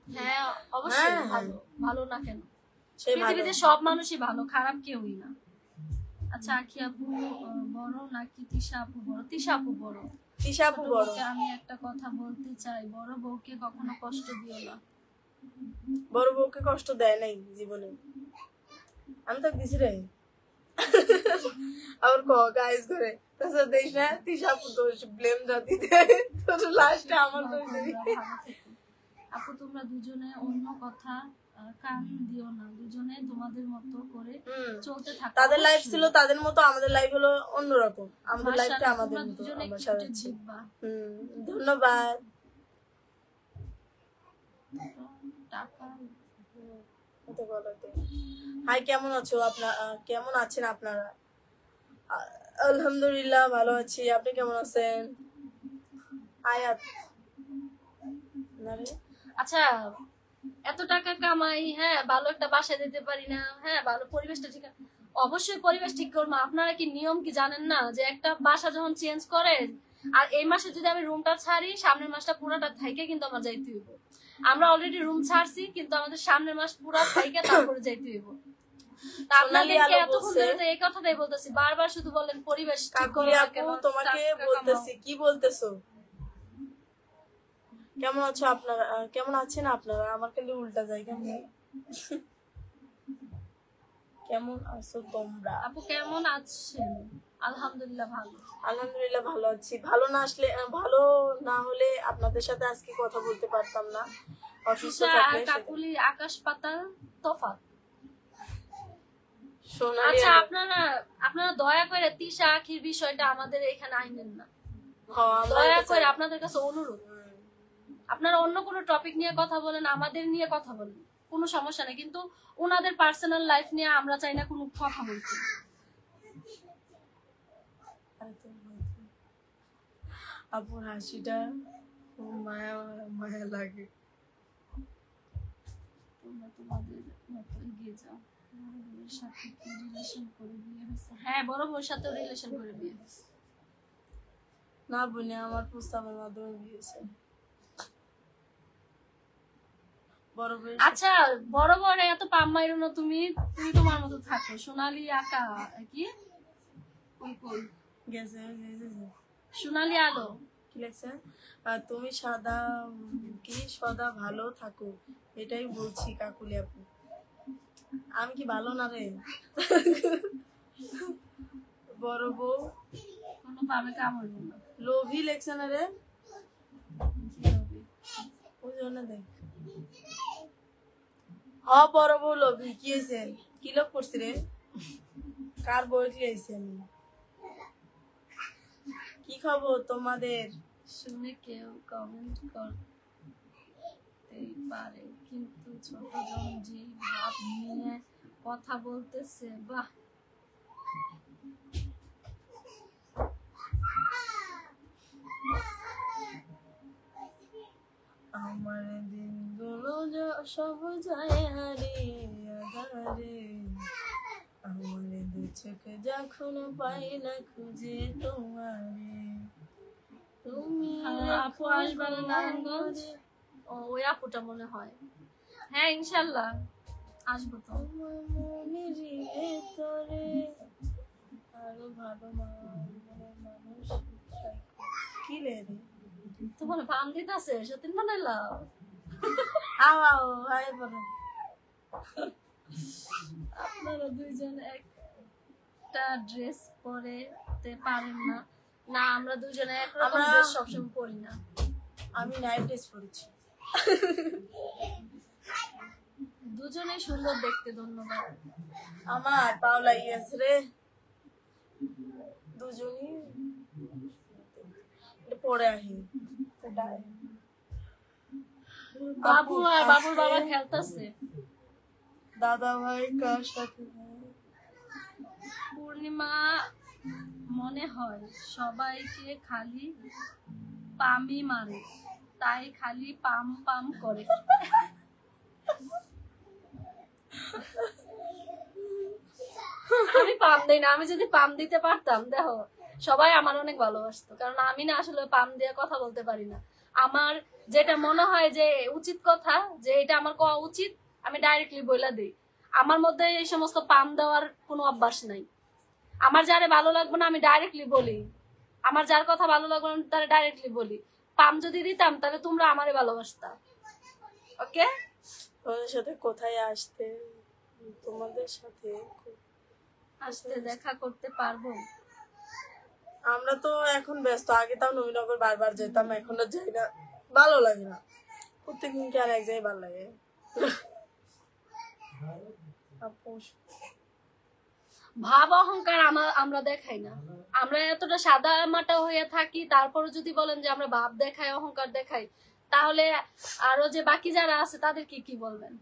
হ্যাঁ অবশ্যই হ্যাঁ। ভালো, ভালো না কেন? সে ভালো। পৃথিবীতে সব মানুষই ভালো, খারাপ কেউই না। আচ্ছা আখি আপু বড় নাকি তিশা আপু বড়? তিশা আপু বড়। তিশা আপু ছোট বড়। বউকে আমি একটা কথা বলতে চাই, বড় বউকে কখনো কষ্ট দিও না। বড় বউকে কষ্ট দেয় নাই জীবনে, আমি তো দিছি রে। আবার ক গাইস করে তাছাড়া দেখ না তিশা আপু দোষ ব্লেম জাতি দেয়, তোর লাস্টে আমার দোষ দিবি। ভালো থেকো। আপু তোমরা দুজনে অন্য কথা কান দিও না, দুজনে তোমাদের মতো করে চলতে থাকো। তাদের লাইফ ছিল তাদের মতো, আমাদের লাইফ হলো অন্যরকম, আমাদের লাইফটা মাশাআল্লাহ, আমাদের তোমরা মতো দুজনে আমরা কিউট সাজাচ্ছি। জিব্বা। ধন্যবাদ। টাকা হাই, কেমন আছো আপনার? কেমন আছেন আপনারা? আলহামদুলিল্লাহ ভালো আছি, আপনি কেমন আছেন? আয়াত না রে? আচ্ছা, এত টাকা কামাই, হ্যাঁ ভালো একটা বাসায় দিতে পারি না, হ্যাঁ ভালো পরিবেশটা ঠিক আছে। অবশ্যই পরিবেশ ঠিক করবো। আপনারা কি নিয়ম কি জানেন না যে একটা বাসা যখন চেঞ্জ করে, আর এই মাসে যদি আমি রুমটা ছাড়ি, সামনের মাসটা পুরোটা থাইকে কিন্তু আমার যাইতে হইব। আমরা অলরেডি রুম ছাড়ছি, কিন্তু আমাদের সামনের মাস পুরো থাইকে তারপরে যাইতে হইব। তা আপনাদেরকে এতক্ষণ ধরে তো এই কথাটাই বলতেছি, বারবার শুধু বলেন পরিবেশ ঠিক করো না কেন। তোমাকে বলতেছি, কি বলতেছো? কেমন আছো আপনারা? কেমন আছেন আপনারা? আমার খালি উল্টা যায় কেমন। কেমন আছো তোমরা? আপু কেমন আছেন? আলহামদুলিল্লাহ ভালো। আলহামদুলিল্লাহ ভালো আছি। ভালো না আসলে, ভালো না হলে আপনাদের সাথে আজকে কথা বলতে পারতাম না। অসুস্থ থাকলে কাকুলি আকাশ পাতাল তফাৎ। সোনালি। আচ্ছা, আপনারা দয়া করে তিশা আখির বিষয়টা আমাদের এখানে আইনেন না, দয়া করে আপনাদের কাছে অনুরোধ। আপনারা অন্য কোনো টপিক নিয়ে কথা বলেন, আমাদের নিয়ে কথা বলেন, কোনো সমস্যা নেই, কিন্তু ওনাদের পার্সোনাল লাইফ নিয়ে আমরা চাই না কোনো কথা বলতে। আপুর হাসিটা খুব মায়া মায়া লাগে। তোমরা তোমাদের মতো এগিয়ে যাও। বড় বউয়ের সাথে কি রিলেশন করে বিয়ে হয়েছে? হ্যাঁ, বড় বউয়ের সাথে রিলেশন করে বিয়ে হয়েছে। না বোনে, আমার প্রস্তাবের মাধ্যমে বিয়ে হয়েছে। আচ্ছা, বড় বড় এত পাম মাইরো না তুমি, তুমি তোমার মতো থাকো। সোনালি আকা কি কই কই গেছে সোনালি আলো কি লেখছে? তুমি সদা ভালো থাকো, এটাই বলছি কাকুলি আপু। আমি কি ভালো না রে? বড় বউ কোনো পাবে কামড় না। লোভী লেখছে না রে? ওই জন্য দেখ। বড় বউ লোভী। কি হয়েছে? কি লোক করছি রে? কার বই কি হয়েছে? কি খবর তোমাদের? শুনে কেউ কমেন্ট করতেই পারে, কিন্তু ছোটজন যে ভাব নিয়ে কথা বলতেছে, বাহ। আমার দিনগুলো সব যায় হারিয়ে আধারে, আমার দু চোখে যখন পাই না খুঁজে তোমারে, তুমি আপু আসবে না নারায়ণগঞ্জ? ওই আপুটা মনে হয়। হ্যাঁ ইনশাল্লাহ আসবো তো। মনের ভেতরে আরো ভালো মানুষ কি রে? তোমার পাম দিতেছে সতীন বানাইলাম। আপনারা দুইজন একটা ড্রেস পরতে পারেন না? না, আমরা দুজনে একরকম ড্রেস সবসময় পরি না। আমি নাইট ড্রেস পরেছি। দুজনে সুন্দর দেখতে, ধন্যবাদ। আমার পাও লাগিয়েছে রে। দুজনই পরে আহি। বাবু আর বাবুর বাবা খেলতেছে। দাদা ভাই কার সাথে? পূর্ণিমা মনে হয় সবাইকে খালি পামই মারে, তাই খালি পাম পাম করে। আমি পাম দেই না। আমি যদি পাম দিতে পারতাম, দেখো সবাই আমার অনেক ভালোবাসতো, কারণ আমি না আসলে পাম দিয়ে কথা বলতে পারি না। আমার যেটা মনে হয় যে উচিত কথা, যে এটা আমার কওয়া উচিত, আমি ডাইরেক্টলি বইলা দিই। আমার মধ্যে এই সমস্ত পাম দেওয়ার কোনো অভ্যাস নাই। আমার যারে ভালো লাগবে না আমি ডাইরেক্টলি বলি, আমার যার কথা ভালো লাগবে না তারে ডাইরেক্টলি বলি। পাম যদি দিতাম তাহলে তোমরা আমারে ভালোবাসতা। ওকে, তোমাদের সাথে কোথায় আসতে? তোমাদের সাথে আসতে দেখা করতে পারবো? আমরা তো এখন ব্যস্ত। আগে তাও নবীনগর বারবার যেতাম, এখন আর যাই না, ভালো লাগে না। প্রত্যেকদিনকে আর এক জায়গায় ভালো লাগে। ভাব অহংকার আমরা দেখাই না। আমরা এতটা সাদা মাটা হয়ে থাকি, তারপরে যদি বলেন যে আমরা ভাব দেখাই, অহংকার দেখাই, তাহলে আরো যে বাকি যারা আছে তাদের কি বলবেন?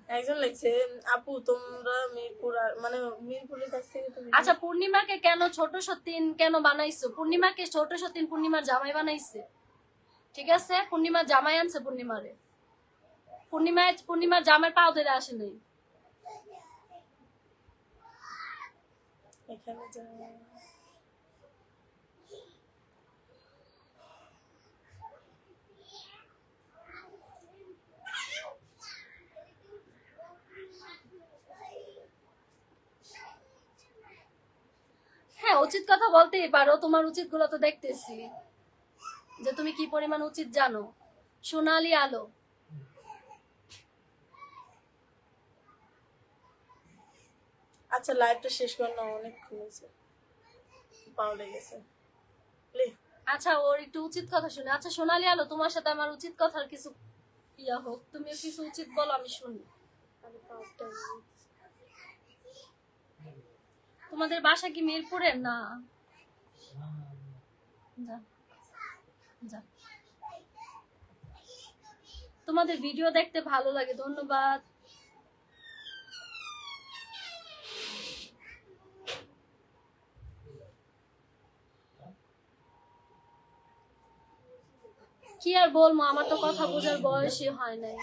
একজন লিখছে আপু তোমরা মিরপুর মানে মিরপুরের কাছ থেকে তুমি আচ্ছা পূর্ণিমাকে কেন ছোট সতীন কেন বানাইছো? পূর্ণিমাকে ছোট সতীন পূর্ণিমার জামাই বানাইছে, ঠিক আছে? পূর্ণিমার জামাই আনছে পূর্ণিমারে। পূর্ণিমার জামাই পাও ধরে আসে নাই। এখানে যা হ্যাঁ উচিত কথা বলতেই পারো, তোমার উচিত গুলো তো দেখতেছি যে তুমি কি পরিমাণ উচিত জানো। সোনালি আলো, আচ্ছা লাইভটা শেষ কর না, অনেক হয়েছে, পাও লেগেছে। আচ্ছা ওর একটু উচিত কথা শুনে। আচ্ছা সোনালি আলো, তোমার সাথে আমার উচিত কথার কিছু ইয়া হোক, তুমি কিছু উচিত বলো আমি শুনি। তোমাদের বাসা কি মিরপুরে? না যা যা। তোমাদের ভিডিও দেখতে ভালো লাগে, ধন্যবাদ। কি আর বলবো, আমার তো কথা বোঝার বয়সই হয় নাই,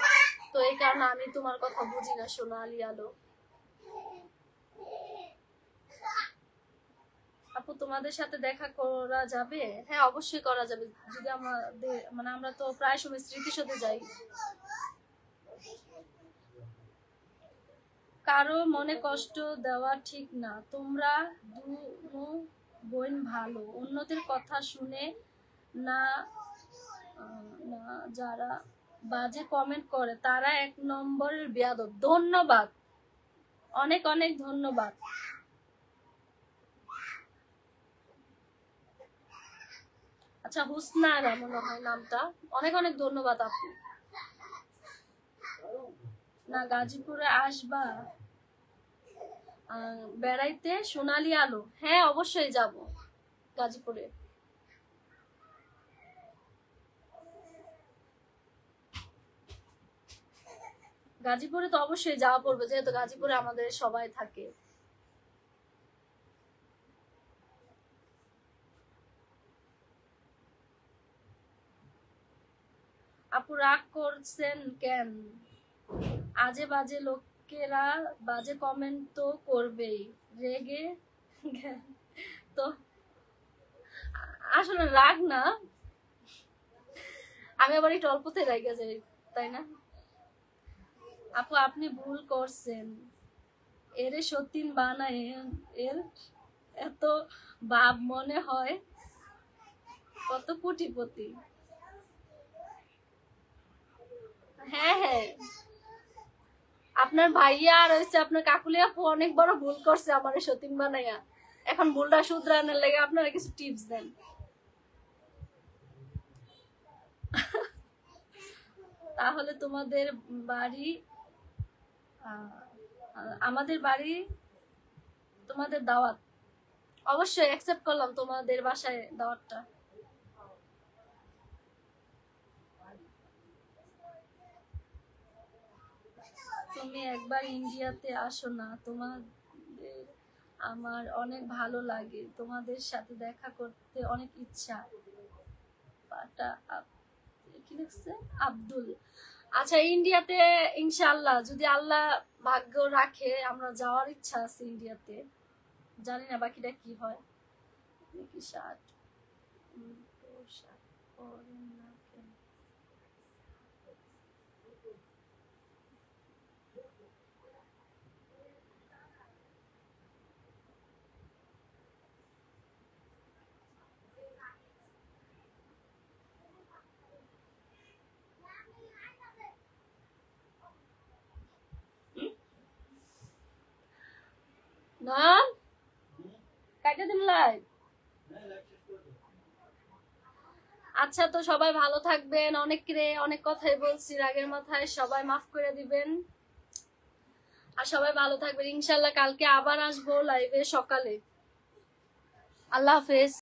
তো এই কারণে আমি তোমার কথা বুঝি না সোনালি আলো। আপু তোমাদের সাথে দেখা করা যাবে? হ্যাঁ অবশ্যই করা যাবে, যদি আমাদের মানে আমরা তো প্রায় সময় স্মৃতিসৌধে যাই। কারো মনে কষ্ট দেওয়া ঠিক না, তোমরা দুনো বোন ভালো, অন্যদের কথা শুনে না না যারা বাজে কমেন্ট করে তারা 1 নম্বরের বেয়াদব। ধন্যবাদ, অনেক অনেক ধন্যবাদ। আচ্ছা হুসনারা মনে হয় নামটা, অনেক অনেক ধন্যবাদ আপু। না গাজীপুরে আসবা বেড়াইতে সোনালি আলো? হ্যাঁ অবশ্যই যাব গাজীপুরে। গাজীপুরে তো অবশ্যই যাওয়া পড়বে, যেহেতু গাজীপুরে আমাদের সবাই থাকে। আপু রাগ করছেন কেন? আজে বাজে লোকেরা বাজে কমেন্ট তো করবেই, রেগে তো আসলে রাগ না, আমি আবার একটু অল্পতে রেগে যাই, তাই না? আপু আপনি ভুল করছেন, এরে সতীন বানায়, এর এত ভাব মনে হয় কত কোটিপতি। হ্যাঁ হ্যাঁ আপনার ভাইয়া আর হচ্ছে আপনার কাকুলি আপু অনেক বড় ভুল করছে আমার সতীন বানাইয়া, এখন ভুলটা শুধরানোর লেগে আপনারা কিছু টিপস দেন। তাহলে তোমাদের বাড়ি আমাদের বাড়ি তোমাদের দাওয়াত, অবশ্যই অ্যাকসেপ্ট করলাম তোমাদের বাসায় দাওয়াতটা। তুমি একবার ইন্ডিয়াতে আসো না, তোমাদের আমার অনেক ভালো লাগে, তোমাদের সাথে দেখা করতে অনেক ইচ্ছা। কি লিখছে আব্দুল? আচ্ছা ইন্ডিয়াতে ইনশাআল্লাহ যদি আল্লাহ ভাগ্য রাখে আমরা যাওয়ার ইচ্ছা আছে ইন্ডিয়াতে, জানি না বাকিটা কি হয়। কি শার্ট পরেন না কেন? না কাইটা দিন লাইভ। আচ্ছা তো সবাই ভালো থাকবেন, অনেক কথাই বলছি রাগের মাথায়, সবাই মাফ করে দিবেন আর সবাই ভালো থাকবেন। ইনশাল্লাহ কালকে আবার আসবো লাইভে সকালে। আল্লাহ হাফেজ।